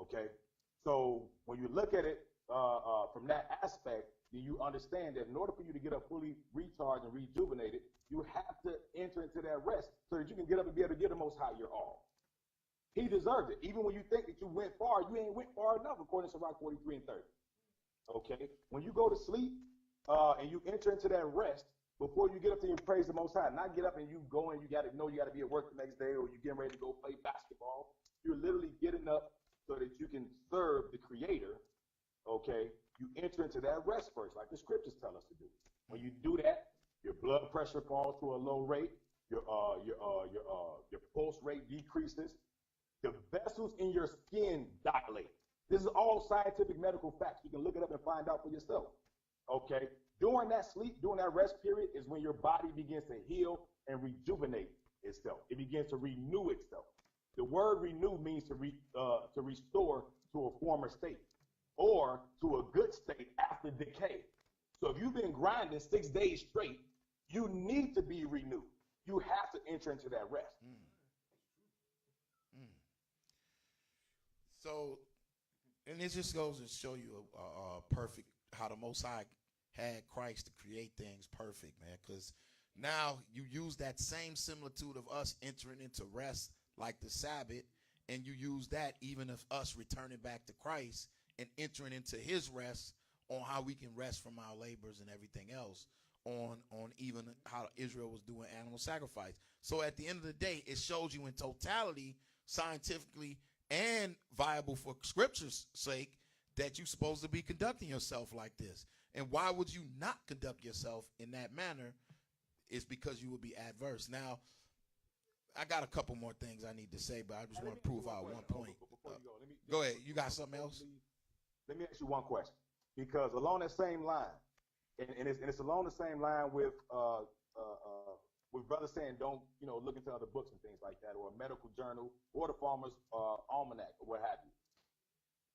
B: Okay? So when you look at it from that aspect, you understand that in order for you to get up fully recharged and rejuvenated, you have to enter into that rest so that you can get up and be able to give the Most High your all. He deserves it. Even when you think that you went far, you ain't went far enough, according to Sirach 43 and 30. Okay? When you go to sleep and you enter into that rest, before you get up there and praise the Most High, not get up and you go and you got to be at work the next day, or you're getting ready to go play basketball. You're literally getting up so that you can serve the Creator. Okay, you enter into that rest first, like the scriptures tell us to do. When you do that, your blood pressure falls to a low rate. Your pulse rate decreases. The vessels in your skin dilate. This is all scientific medical facts. You can look it up and find out for yourself. Okay, during that sleep, during that rest period, is when your body begins to heal and rejuvenate itself. It begins to renew itself. The word renew means to restore to a former state, or to a good state after decay. So if you've been grinding 6 days straight, you need to be renewed. You have to enter into that rest.
A: So, and it just goes to show you perfect how the Most High had Christ to create things perfect, man. Because now you use that same similitude of us entering into rest, like the Sabbath, and you use that even of us returning back to Christ and entering into His rest, on how we can rest from our labors and everything else, on even how Israel was doing animal sacrifice. So at the end of the day, it shows you in totality, scientifically and viable for Scripture's sake, that you're supposed to be conducting yourself like this. And why would you not conduct yourself in that manner? Is because you would be adverse. Now, I got a couple more things I need to say, but I just want to prove out one point. Go ahead. You got something else?
B: Let me ask you one question, because along that same line, and it's along the same line with brothers saying don't look into other books and things like that, or a medical journal, or the Farmer's Almanac, or what have you.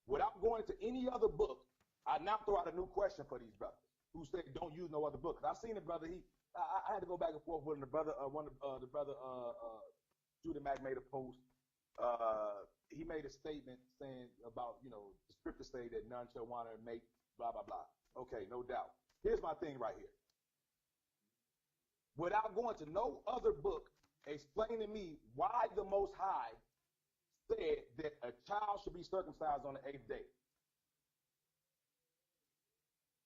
B: Without going to any other book, I now throw out a new question for these brothers who say don't use no other book. I've seen a brother. I had to go back and forth with him. The brother, Judah Mack made a post. He made a statement saying about, the scriptures say that none shall want to make blah, blah, blah. Okay, no doubt. Here's my thing right here. Without going to no other book, explain to me why the Most High said that a child should be circumcised on the 8th day.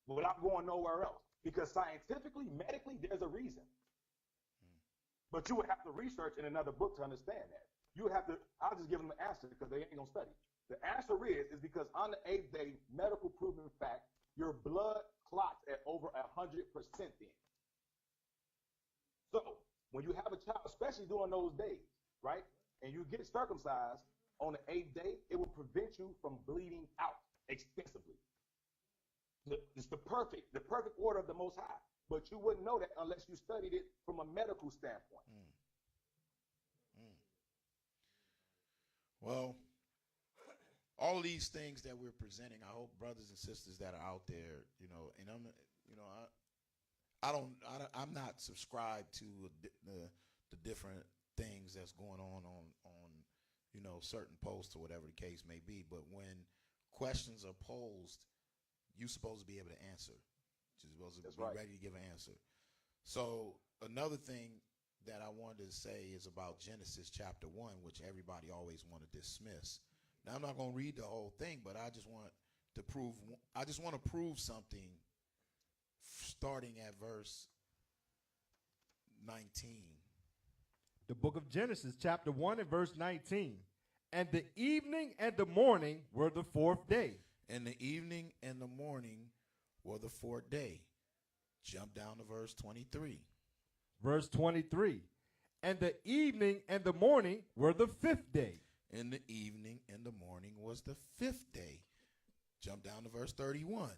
B: Without going nowhere else. Because scientifically, medically, there's a reason. But you would have to research in another book to understand that. You would have to, I'll just give them the answer because they ain't going to study. The answer is because on the 8th day, medical proven fact, your blood clots at over 100% then. So when you have a child, especially during those days, right, and you get circumcised on the 8th day, it will prevent you from bleeding out extensively. It's the perfect order of the Most High. But you wouldn't know that unless you studied it from a medical standpoint.
A: Well, all these things that we're presenting, I hope brothers and sisters that are out there, and I'm not subscribed to the different things that's going on certain posts or whatever the case may be. But when questions are posed, you're supposed to be able to answer. You're supposed to be ready to give an answer. So another thing that I wanted to say is about Genesis chapter 1, which everybody always want to dismiss. Now, I'm not going to read the whole thing, but I just want to prove something starting at verse 19.
C: The book of Genesis, chapter 1 and verse 19. And the evening and the morning were the fourth day.
A: And the evening and the morning were the fourth day. Jump down to verse 23.
C: Verse 23. And the evening and the morning were the fifth day.
A: And the evening and the morning was the fifth day. Jump down to verse 31.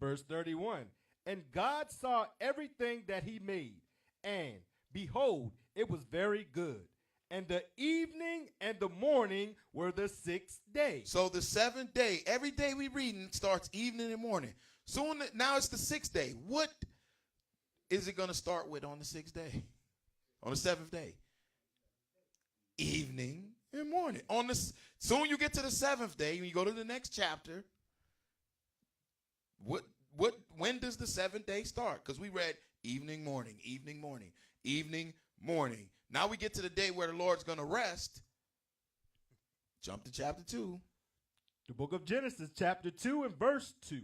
C: Verse 31. And God saw everything that he made, and behold, it was very good. And the evening and the morning were the sixth day.
A: So the seventh day, every day we reading starts evening and morning. Now it's the sixth day. What is it going to start with on the sixth day? On the seventh day? Evening and morning. Soon you get to the seventh day, when you go to the next chapter, when does the seventh day start? Because we read evening, morning, evening, morning, evening, morning. Now we get to the day where the Lord's going to rest. Jump to chapter 2.
C: The book of Genesis, chapter 2 and verse 2.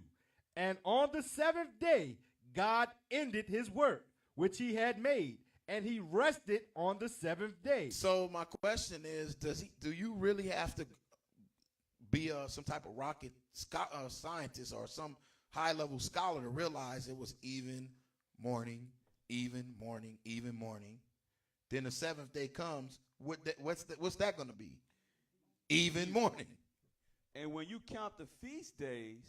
C: And on the seventh day, God ended his work, which he had made, and he rested on the seventh day.
A: So my question is, do you really have to be some type of rocket scientist or some high-level scholar to realize it was even morning, even morning, even morning? Then the seventh day comes. What's that going to be? Even morning.
D: And when you count the feast days,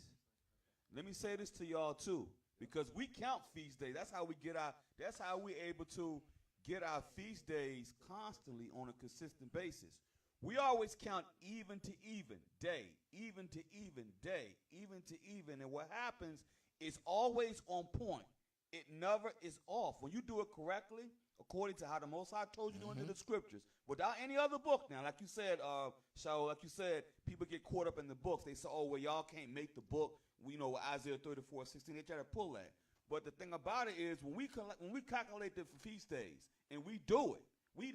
D: let me say this to y'all too, because we count feast days. That's how we're able to get our feast days constantly on a consistent basis. We always count even to even day, even to even day, even to even. And what happens is always on point. It never is off. When you do it correctly, according to how the Most High told you to do into the scriptures, without any other book. Now, like you said, people get caught up in the books. They say, oh, well, y'all can't make the book. Isaiah 34:16, they try to pull that. But the thing about it is, when we calculate the feast days, and we do it, we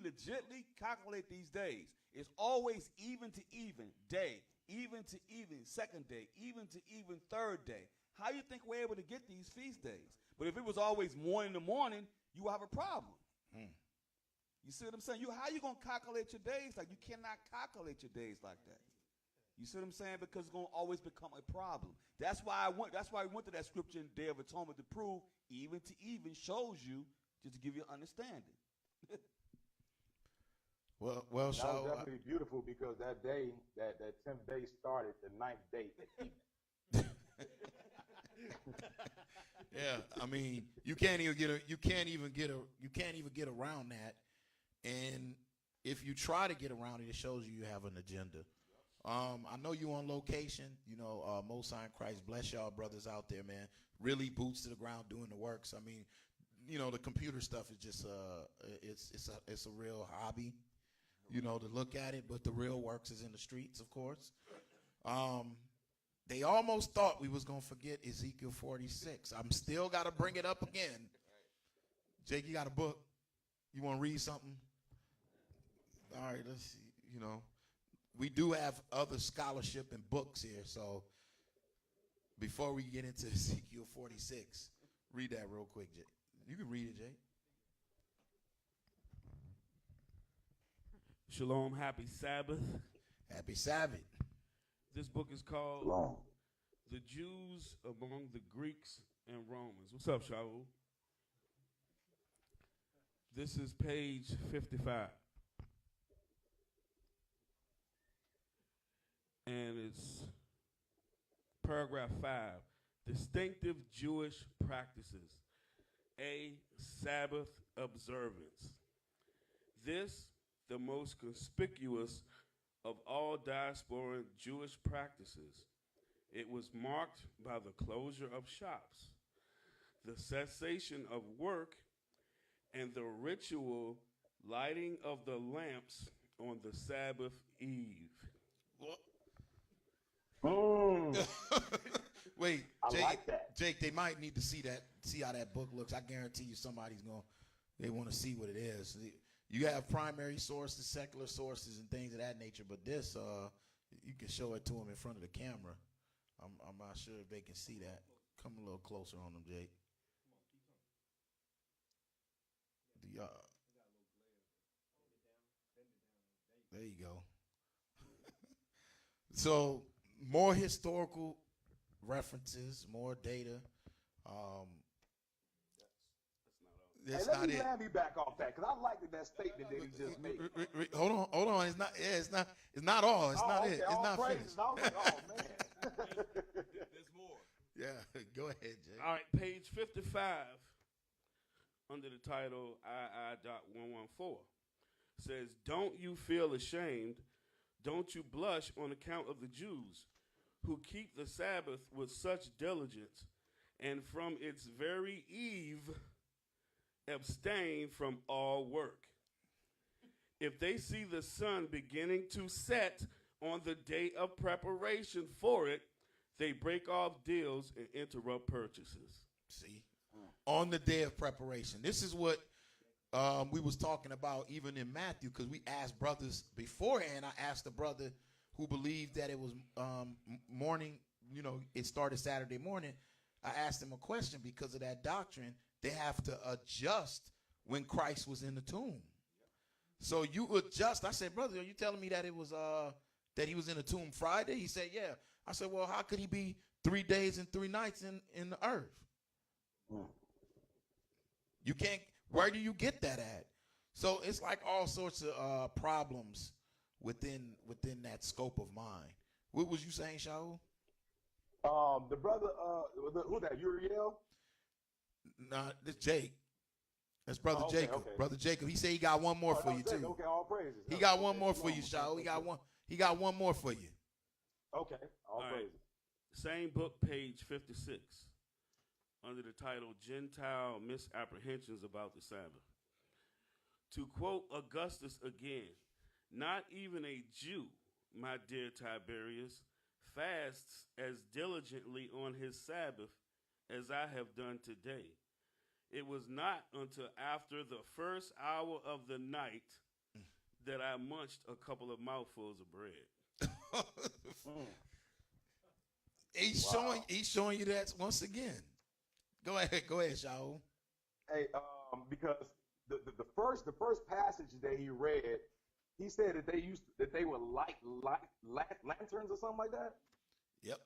D: legitimately calculate these days. It's always even to even day, even to even second day, even to even third day. How you think we're able to get these feast days? But if it was always morning to morning, you have a problem. You see what I'm saying? How you going to calculate your days? Like, you cannot calculate your days like that. You see what I'm saying? Because it's going to always become a problem. That's why we went to that scripture in Day of Atonement to prove even to even shows you, just to give you an understanding.
B: That was definitely beautiful, because that day, that 10th day started the 9th day.
A: Yeah, I mean, you can't even get around that. And if you try to get around it, it shows you have an agenda. I know you on location. Most High in Christ bless y'all brothers out there, man. Really boots to the ground doing the works. I mean, the computer stuff is just it's a real hobby, to look at it. But the real works is in the streets, of course. They almost thought we was going to forget Ezekiel 46. I'm still got to bring it up again. Jake, you got a book? You want to read something? All right, let's see. We do have other scholarship and books here. So before we get into Ezekiel 46, read that real quick, Jake. You can read it, Jake.
E: Shalom, happy Sabbath.
A: Happy Sabbath.
E: This book is called
B: Long.
E: The Jews Among the Greeks and Romans. What's up, Shaul? This is page 55. And it's paragraph 5. Distinctive Jewish practices. A. Sabbath observance. This, the most conspicuous of all diasporic Jewish practices. It was marked by the closure of shops, the cessation of work, and the ritual lighting of the lamps on the Sabbath eve.
A: Wait,
B: I
A: Jake,
B: like that.
A: Jake, they might need to see how that book looks. I guarantee you they want to see what it is. You have primary sources, secular sources, and things of that nature, but this, you can show it to them in front of the camera. I'm not sure if they can see that. Come a little closer on them, Jake. There you go. So more historical references, more data. That's
B: Hey, let
A: not
B: me
A: it.
B: land me back off that because I liked that statement that he just made.
A: Hold on. It's not. Yeah, it's not. It's not all. It's not
B: okay,
A: it. It's
B: all
A: not
B: praises.
A: finished.
B: I was like, oh man.
D: There's more.
A: Yeah, go ahead, Jay.
E: All right, page 55, under the title II.114, says, "Don't you feel ashamed? Don't you blush on account of the Jews who keep the Sabbath with such diligence, and from its very eve abstain from all work? If they see the sun beginning to set on the day of preparation for it, they break off deals and interrupt purchases."
A: See, on the day of preparation. This is what we was talking about even in Matthew, because we asked brothers beforehand. I asked a brother who believed that it was morning, it started Saturday morning. I asked him a question because of that doctrine. They have to adjust when Christ was in the tomb. So you adjust. I said, brother, are you telling me that it was that he was in the tomb Friday? He said, yeah. I said, well, how could he be 3 days and 3 nights in the earth? You can't. Where do you get that at? So it's like all sorts of problems within that scope of mind. What was you saying, Shaul?
B: The brother, who that? Uriel?
A: Nah, this Jake. That's Brother
B: okay,
A: Jacob.
B: okay.
A: Brother Jacob. He said he got one more for you too.
B: Okay, all praises.
A: He got
B: Okay,
A: one more for
B: shalom.
A: you, Shaul. He got one more for you.
B: Okay, all
E: All right.
B: praises.
E: Same book, page 56, under the title Gentile Misapprehensions About the Sabbath. To quote Augustus again, "Not even a Jew, my dear Tiberius, fasts as diligently on his Sabbath as I have done today. It was not until after the first hour of the night that I munched a couple of mouthfuls of bread."
A: He's showing you that once again. Go ahead, Shaul.
B: Hey, because the first passage that he read, he said that they were light lanterns or something like that.
A: Yep.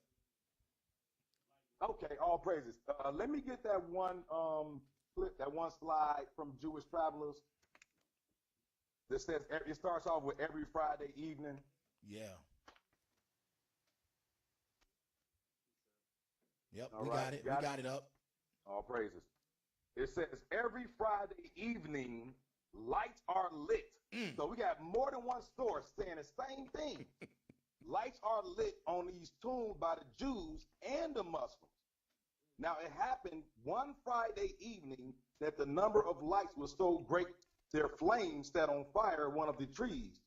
B: Okay, all praises. Let me get that one clip, that one slide from Jewish Travelers that says it starts off with every Friday evening.
A: Yeah. Yep,
B: All
A: we
B: right,
A: got it.
B: got
A: We got it up.
B: All praises. It says every Friday evening lights are lit. So we got more than one source saying the same thing. Lights are lit on these tombs by the Jews and the Muslims. Now it happened one Friday evening that the number of lights was so great their flames set on fire one of the trees,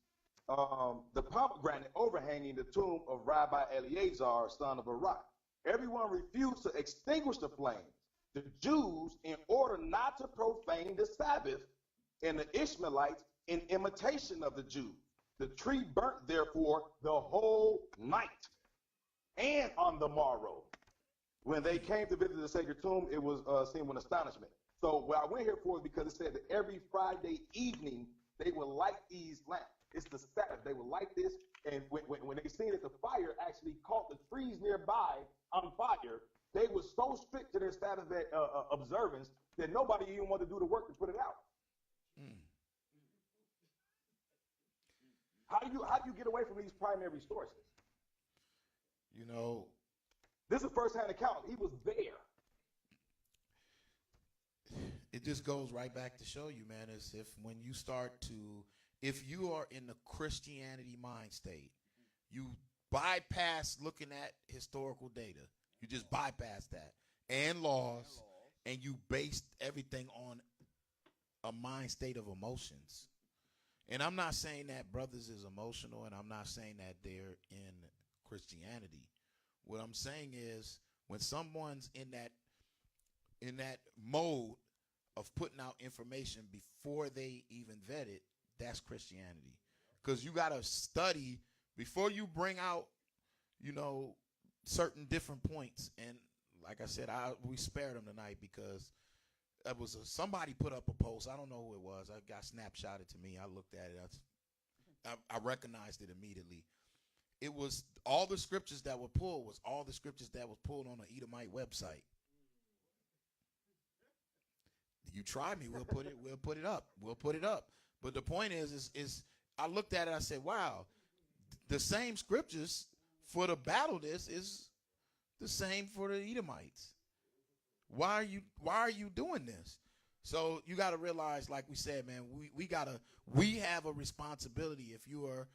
B: the pomegranate overhanging the tomb of Rabbi Eleazar, son of Barak. Everyone refused to extinguish the flames. The Jews, in order not to profane the Sabbath, and the Ishmaelites, in imitation of the Jews. The tree burnt, therefore, the whole night. And on the morrow, when they came to visit the sacred tomb, it was seen with astonishment. So what I went here for is because it said that every Friday evening, they would light these lamps. It's the Sabbath. They would light this, and when they seen that the fire actually caught the trees nearby on fire, they were so strict to their Sabbath observance that nobody even wanted to do the work to put it out. How do you get away from these primary sources? This is a first-hand account. He was there.
A: It just goes right back to show you, man, is if you are in the Christianity mind state, you bypass looking at historical data. You just bypass that and laws, and you base everything on a mind state of emotions. And I'm not saying that brothers is emotional, and I'm not saying that they're in Christianity. What I'm saying is when someone's in that mode of putting out information before they even vet it, that's Christianity. Because you got to study before you bring out, certain different points. And like I said, we spared them tonight because somebody put up a post. I don't know who it was. I got snapshotted to me. I looked at it. I recognized it immediately. It was all the scriptures that were pulled was all the scriptures that was pulled on an Edomite website. You try me, we'll put it up. We'll put it up. But the point is I looked at it, I said, wow, the same scriptures for the battle this is the same for the Edomites. Why are you doing this? So you got to realize, like we said, man, we have a responsibility if you are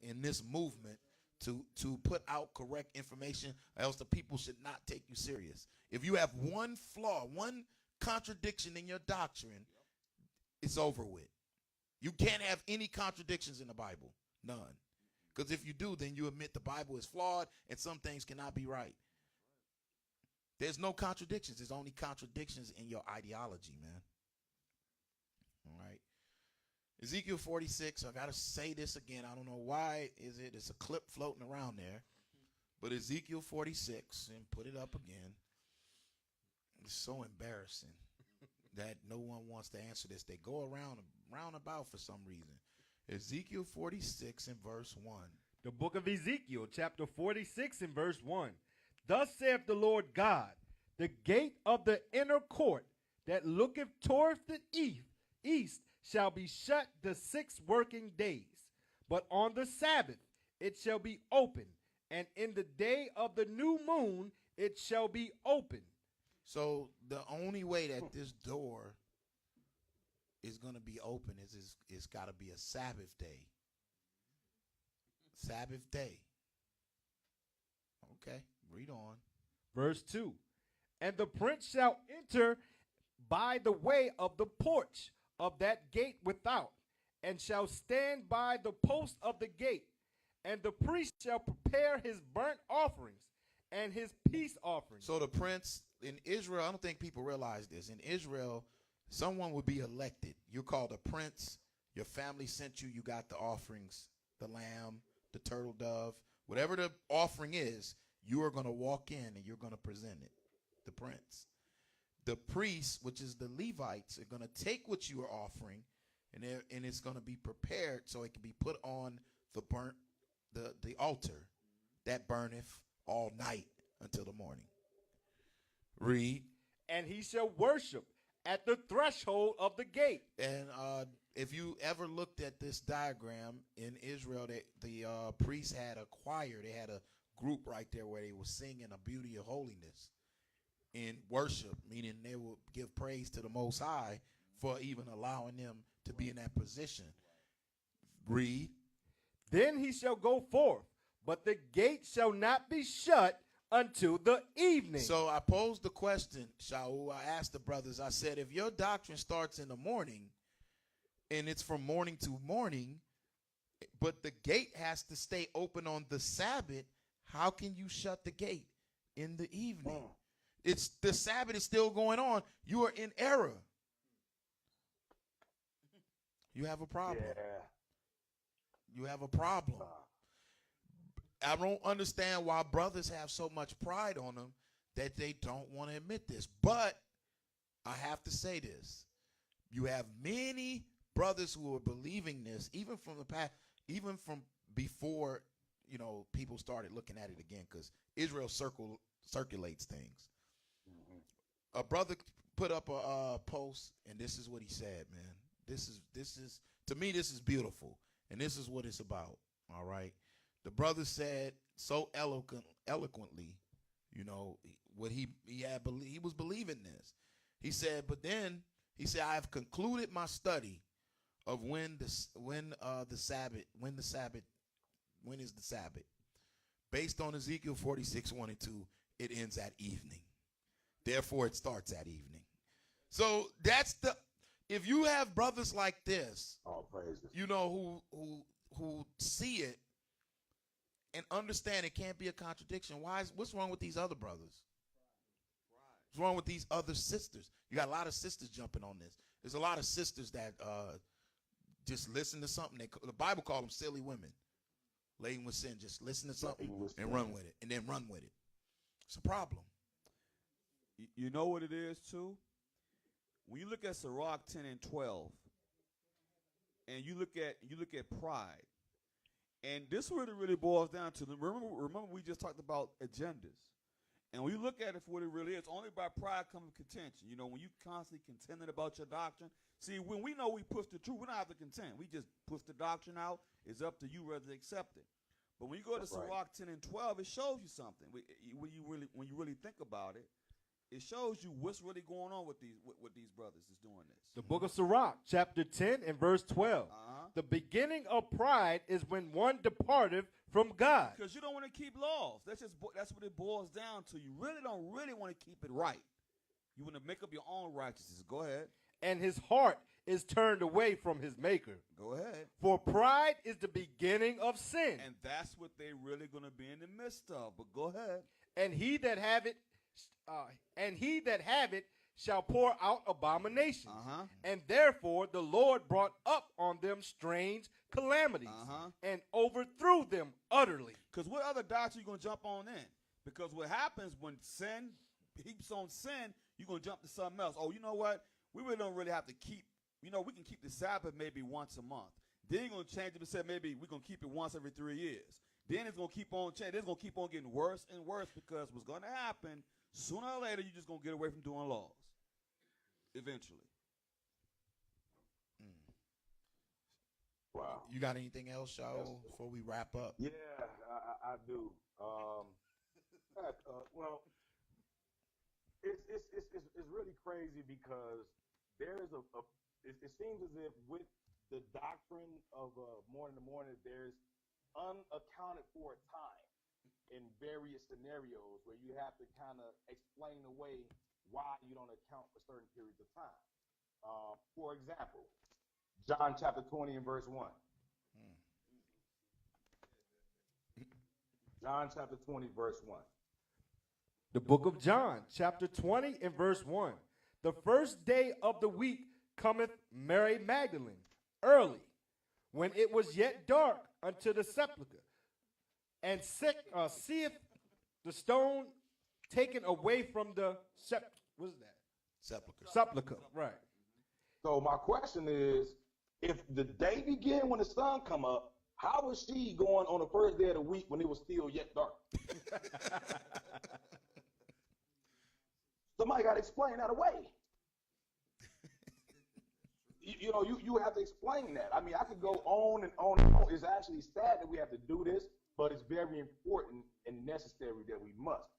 A: in this movement to put out correct information, or else the people should not take you serious. If you have one flaw, one contradiction in your doctrine, it's over with. You can't have any contradictions in the Bible, none. Because if you do, then you admit the Bible is flawed and some things cannot be right. There's no contradictions. There's only contradictions in your ideology, man. All right. Ezekiel 46, I got to say this again. I don't know why it's a clip floating around there. But Ezekiel 46, and put it up again. It's so embarrassing that no one wants to answer this. They go round about for some reason. Ezekiel 46 and verse 1.
C: The book of Ezekiel, chapter 46 and verse 1. Thus saith the Lord God, the gate of the inner court that looketh toward the east shall be shut the 6 working days. But on the Sabbath it shall be open, and in the day of the new moon it shall be open.
A: So the only way that this door is going to be open is it's got to be a Sabbath day. Sabbath day. Okay, read on.
C: Verse 2. And the prince shall enter by the way of the porch of that gate without, and shall stand by the post of the gate. And the priest shall prepare his burnt offerings and his peace offerings.
A: So the prince in Israel, I don't think people realize this. In Israel, someone would be elected. You're called a prince. Your family sent you. You got the offerings, the lamb, the turtle dove, whatever the offering is, you are going to walk in and you're going to present it, the prince. The priests, which is the Levites, are going to take what you are offering, and it's going to be prepared so it can be put on the altar that burneth all night until the morning. Read.
C: And he shall worship at the threshold of the gate.
A: And if you ever looked at this diagram in Israel, the priests had a choir. They had a group right there where they were singing a beauty of holiness in worship, meaning they would give praise to the Most High for even allowing them to be in that position. Read.
C: Then he shall go forth, but the gate shall not be shut until the evening.
A: So I posed the question, Shaul. I asked the brothers, I said, if your doctrine starts in the morning and it's from morning to morning, but the gate has to stay open on the Sabbath, how can you shut the gate in the evening? It's the Sabbath is still going on. You are in error. You have a problem.
B: Yeah.
A: You have a problem. I don't understand why brothers have so much pride on them that they don't want to admit this. But I have to say this. You have many brothers who are believing this, even from the past, even from before, people started looking at it again, because Israel circulates things. A brother put up a post, and this is what he said, man. This is to me, this is beautiful, and this is what it's about. All right. The brother said so eloquently, you know, what he was believing this. He said, but then he said, I have concluded my study of when is the Sabbath. Based on Ezekiel 46:1-2, it ends at evening. Therefore, it starts at evening. So if you have brothers like this,
B: All praises.
A: you know, who see it and understand it can't be a contradiction. What's wrong with these other brothers? What's wrong with these other sisters? You got a lot of sisters jumping on this. There's a lot of sisters that just listen to something. The Bible calls them silly women, laden with sin. Just listen to something and run with it, and then run with it. It's a problem.
D: You know what it is too? When you look at Sirach 10 and 12, and you look at pride, and this really boils down to remember we just talked about agendas. And when you look at it for what it really is, only by pride comes contention. You know, when you constantly contending about your doctrine, see, when we know we push the truth, we don't have to contend. We just push the doctrine out. It's up to you whether to accept it. But when you go to Sirach 10 and 12, it shows you something. When you really think about it, it shows you what's really going on with these brothers is doing this.
C: The book of Sirach, chapter 10 and verse 12. The beginning of pride is when one departeth from God.
D: Because you don't want to keep laws. That's what it boils down to. You really don't want to keep it right. You want to make up your own righteousness. Go ahead.
C: And his heart is turned away from his maker.
D: Go ahead.
C: For pride is the beginning of sin.
D: And that's what they're really going to be in the midst of. But go ahead.
C: And he that have it shall pour out abominations. And therefore the Lord brought up on them strange calamities and overthrew them utterly.
D: Because what other doctrine you going to jump on in? Because what happens when sin heaps on sin, you're going to jump to something else. Oh, you know what? We really don't really have to keep, we can keep the Sabbath maybe once a month. Then you're going to change it and say maybe we're going to keep it once every 3 years. Then it's going to keep on changing. It's going to keep on getting worse and worse because what's going to happen, sooner or later, you're just going to get away from doing laws. Eventually.
B: Wow.
A: You got anything else, Shaul, before we wrap up?
B: Yeah, I do. Well, it's really crazy because there is it seems as if with the doctrine of morning to morning, there's unaccounted for time in various scenarios where you have to kind of explain away why you don't account for certain periods of time. For example, John chapter 20 and verse 1. John chapter 20, verse 1.
C: The book of John, chapter 20 and verse 1. The first day of the week cometh Mary Magdalene, early, when it was yet dark, unto the sepulchre, and seeth the stone taken away from the sepulchre. Right.
B: So my question is, if the day began when the sun come up, how was she going on the first day of the week when it was still yet dark? Somebody got to explain that away. You have to explain that. I mean, I could go on and on and on. It's actually sad that we have to do this, but it's very important and necessary that we must.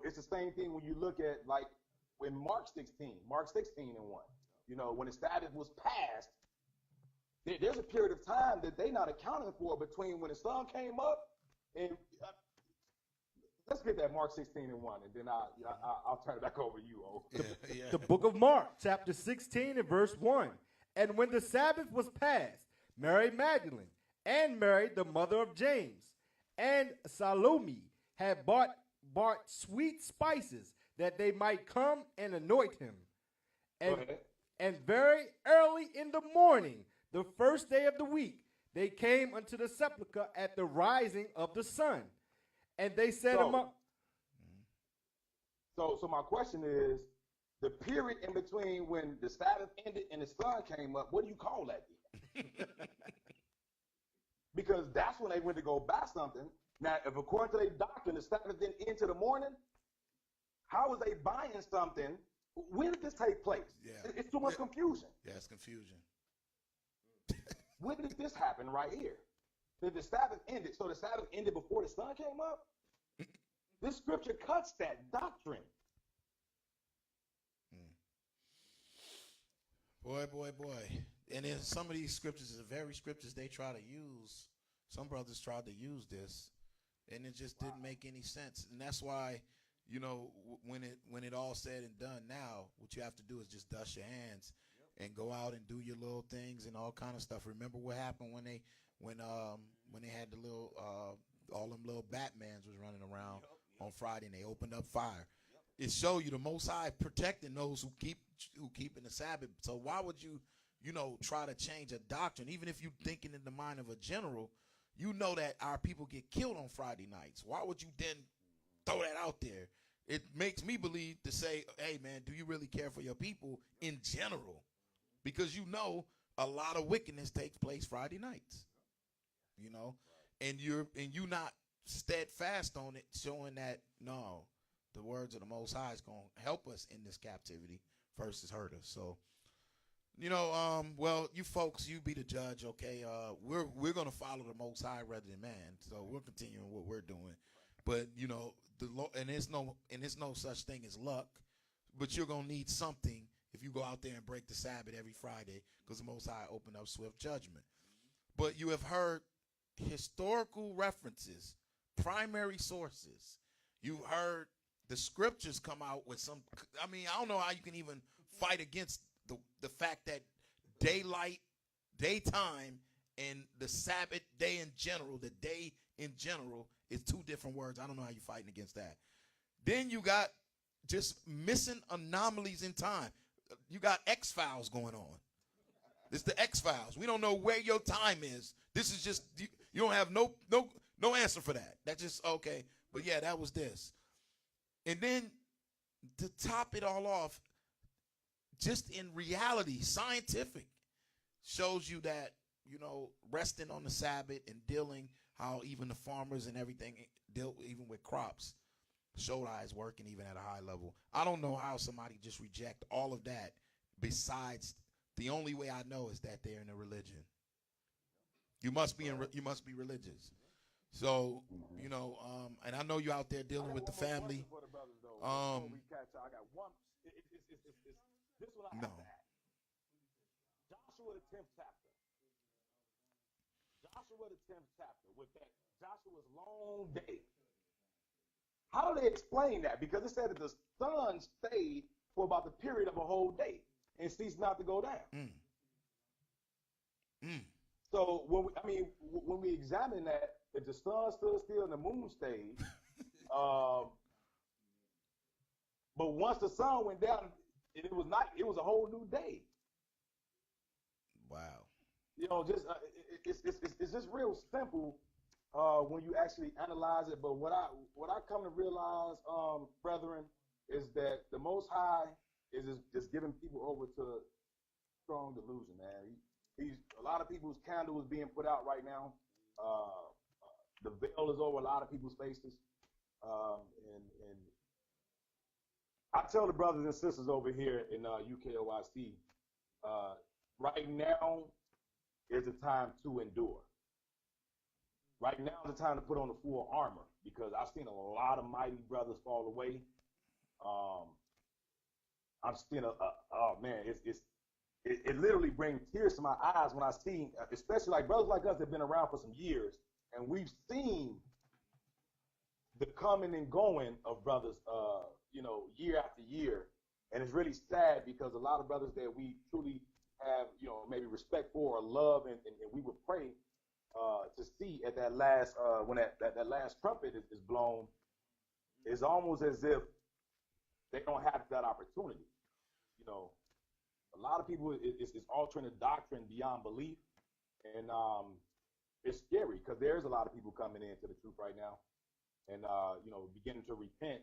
B: It's the same thing when you look at, like, when Mark 16 and 1, when the Sabbath was passed, there's a period of time that they're not accounting for between when the sun came up and let's get that Mark 16 and 1, and then I'll turn it back over to you, O.
C: The book of Mark, chapter 16 and verse 1. And when the Sabbath was passed, Mary Magdalene and Mary, the mother of James, and Salome had bought sweet spices that they might come and anoint him. And very early in the morning, the first day of the week, they came unto the sepulchre at the rising of the sun. And they said
B: So my question is, the period in between when the Sabbath ended and the sun came up, what do you call that? Because that's when they went to go buy something. Now, if according to their doctrine, the Sabbath then into the morning, how was they buying something? When did this take place?
A: Yeah.
B: It's too much confusion.
A: Yeah, it's confusion.
B: When did this happen right here? The Sabbath ended. So the Sabbath ended before the sun came up? This scripture cuts that doctrine.
A: Boy. And then some of these scriptures are the very scriptures they try to use. Some brothers tried to use this, and it just didn't make any sense. And that's why, you know, when it all said and done now, what you have to do is just dust your hands and go out and do your little things and all kind of stuff. Remember what happened when they had the little all them little Batmans was running around on Friday and they opened up fire. It showed you the Most High protecting those who keeping the Sabbath. So why would you try to change a doctrine, even if you're thinking in the mind of a general? You know that our people get killed on Friday nights. Why would you then throw that out there? It makes me believe to say, hey, man, do you really care for your people in general? Because you know a lot of wickedness takes place Friday nights, and you not steadfast on it, showing that, no, the words of the Most High is going to help us in this captivity versus hurt us. So, well, you folks, you be the judge, okay? We're going to follow the Most High rather than man, so we're continuing what we're doing. But and there's no such thing as luck, but you're gonna need something if you go out there and break the Sabbath every Friday, because the Most High opened up swift judgment. But you have heard historical references, primary sources. You've heard the scriptures come out with some. I mean, I don't know how you can even fight against the fact that daytime, and the Sabbath day in general, the day in general, is two different words. I don't know how you're fighting against that. Then you got just missing anomalies in time. You got X-Files going on. It's the X-Files. We don't know where your time is. This is just, you don't have no answer for that. That's just, okay. But yeah, that was this. And then to top it all off, just in reality, scientific shows you that, resting on the Sabbath and dealing how even the farmers and everything deal even with crops. Shodai is working even at a high level. I don't know how somebody just reject all of that. Besides, the only way I know is that they're in a religion. You must be religious. So, and I know you out there dealing with the family.
B: I got one. This one I have to ask. Joshua the 10th chapter. Joshua the 10th chapter with that Joshua's long day. How do they explain that? Because it said that the sun stayed for about the period of a whole day and ceased not to go down. So when we examine that, if the sun stood still and the moon stayed, but once the sun went down, it was a whole new day.
A: Wow.
B: It's just real simple when you actually analyze it. But what I come to realize, brethren, is that the Most High is just giving people over to strong delusion, man. He's a lot of people's candle is being put out right now. The veil is over a lot of people's faces, and I tell the brothers and sisters over here in UKOIC, right now is the time to endure. Right now is the time to put on the full armor, because I've seen a lot of mighty brothers fall away. I've seen it literally brings tears to my eyes when I see, especially like brothers like us that have been around for some years, and we've seen the coming and going of brothers, year after year. And it's really sad, because a lot of brothers that we truly have, maybe respect for or love, and we would pray to see at that last, when that last trumpet is blown, it's almost as if they don't have that opportunity. A lot of people is altering the doctrine beyond belief, and it's scary, because there's a lot of people coming into the truth right now, and beginning to repent,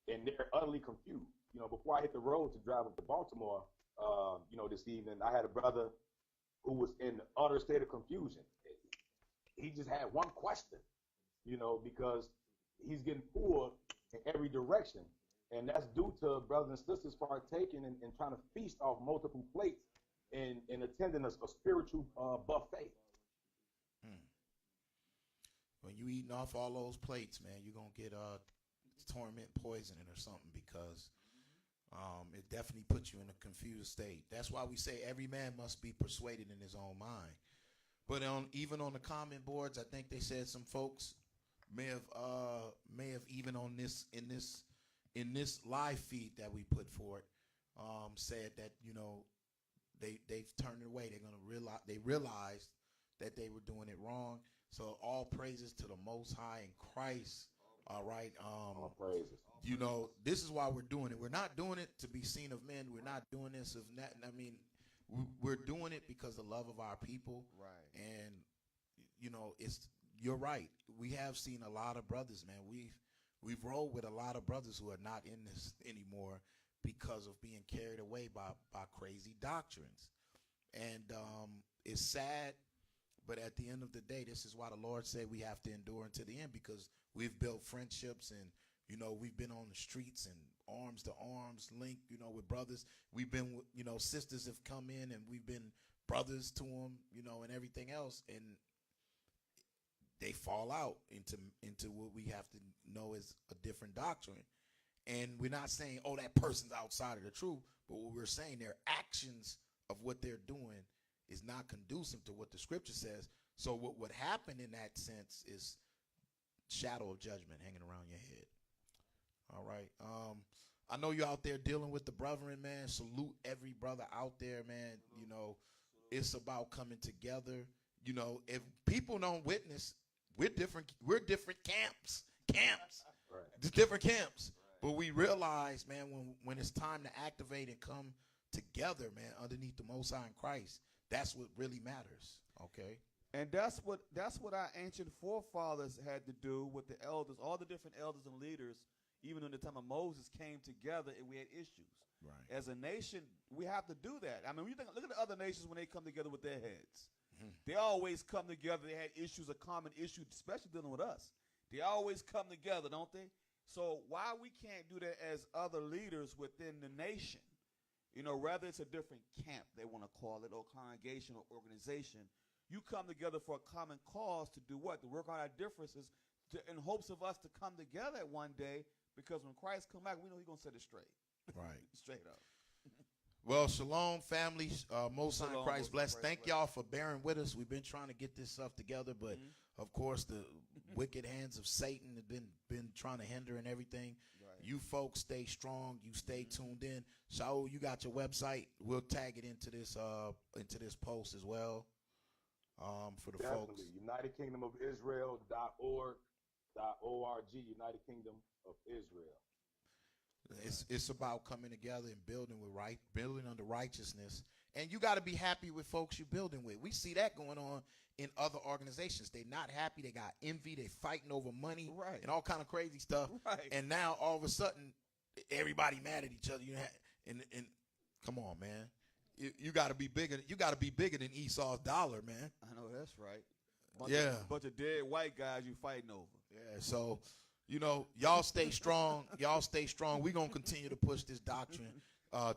B: and they're utterly confused. Before I hit the road to drive up to Baltimore, this evening, I had a brother who was in utter state of confusion. He just had one question, because he's getting pulled in every direction. And that's due to brothers and sisters partaking and trying to feast off multiple plates and attending a spiritual buffet.
A: you eating off all those plates, man, you're gonna get torment poisoning or something, because it definitely puts you in a confused state. That's why we say every man must be persuaded in his own mind. But even on the comment boards, I think they said some folks may have even on this in this live feed that we put forth, said that, you know, they've turned it away. They're gonna realized that they were doing it wrong. So all praises to the Most High in Christ. All right.
B: All praises.
A: You know, this is why we're doing it. We're not doing it to be seen of men. We're not doing this of that. I mean, we're doing it because the love of our people.
D: Right.
A: And you know, you're right. We have seen a lot of brothers, man. We've rolled with a lot of brothers who are not in this anymore because of being carried away by crazy doctrines. And it's sad, but at the end of the day, this is why the Lord said we have to endure until the end, because we've built friendships, and you know, we've been on the streets and arms to arms linked, you know, with brothers. We've been, you know, sisters have come in and we've been brothers to them, you know, and everything else, and they fall out into what we have to know is a different doctrine. And we're not saying, oh, that person's outside of the truth, but what we're saying, their actions of what they're doing is not conducive to what the scripture says. So what would happen in that sense is shadow of judgment hanging around your head. All right. I know you're out there dealing with the brethren, man. Salute every brother out there, man. You know, it's about coming together. You know, if people don't witness, we're different camps.
B: Right.
A: There's different camps. But we realize, man, when it's time to activate and come together, man, underneath the Most High in Christ, that's what really matters. Okay.
D: And that's what our ancient forefathers had to do with the elders. All the different elders and leaders, even in the time of Moses, came together and we had issues.
A: Right.
D: As a nation, we have to do that. I mean, look at the other nations when they come together with their heads.
A: Mm-hmm.
D: They always come together. They had issues, a common issue, especially dealing with us. They always come together, don't they? So why we can't do that as other leaders within the nation? You know, whether it's a different camp, they want to call it, or congregation or organization, you come together for a common cause to do what? To work on our differences in hopes of us to come together at one day, because when Christ come back, we know he's going to set it straight.
A: Right.
D: Straight up.
A: Well, shalom, family. Most High
D: Shalom,
A: Christ
D: Most
A: bless.
D: High
A: Thank
D: Christ
A: y'all for bearing with us. We've been trying to get this stuff together, but of course the wicked hands of Satan have been trying to hinder and everything.
D: Right.
A: You folks stay strong. You stay tuned in. Shaul, you got your website. We'll tag it into this post as well. For the folks.
B: UnitedKingdomofIsrael.org. United Kingdom of Israel.
A: It's about coming together and building under righteousness. And you got to be happy with folks you're building with. We see that going on in other organizations. They're not happy. They got envy. They fighting over money,
D: Right.
A: and all kind of crazy stuff.
D: Right.
A: And now all of a sudden, everybody mad at each other. And come on, man. You got to be bigger. You got to be bigger than Esau's dollar, man.
D: I know that's right. Bunch of dead white guys you fighting over.
A: Yeah. So, you know, y'all stay strong. Y'all stay strong. We're going to continue to push this doctrine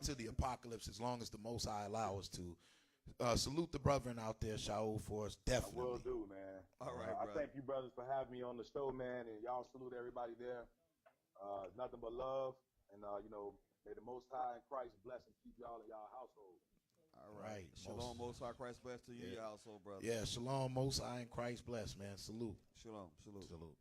A: to the apocalypse as long as the Most High allow us to. Salute the brethren out there, Shaul, for us. Definitely.
B: I will do, man.
D: All right,
B: I
D: brother.
B: thank you, brothers, for having me on the show, man, and y'all salute everybody there. Nothing but love, and you know, may the Most High in Christ bless and keep y'all in y'all household.
D: All right.
A: Right.
D: Shalom, Most High Christ bless to you, your household, brother.
A: Yeah, shalom, Most High in Christ bless, man. Salute.
D: Shalom. Salute.
A: Salute.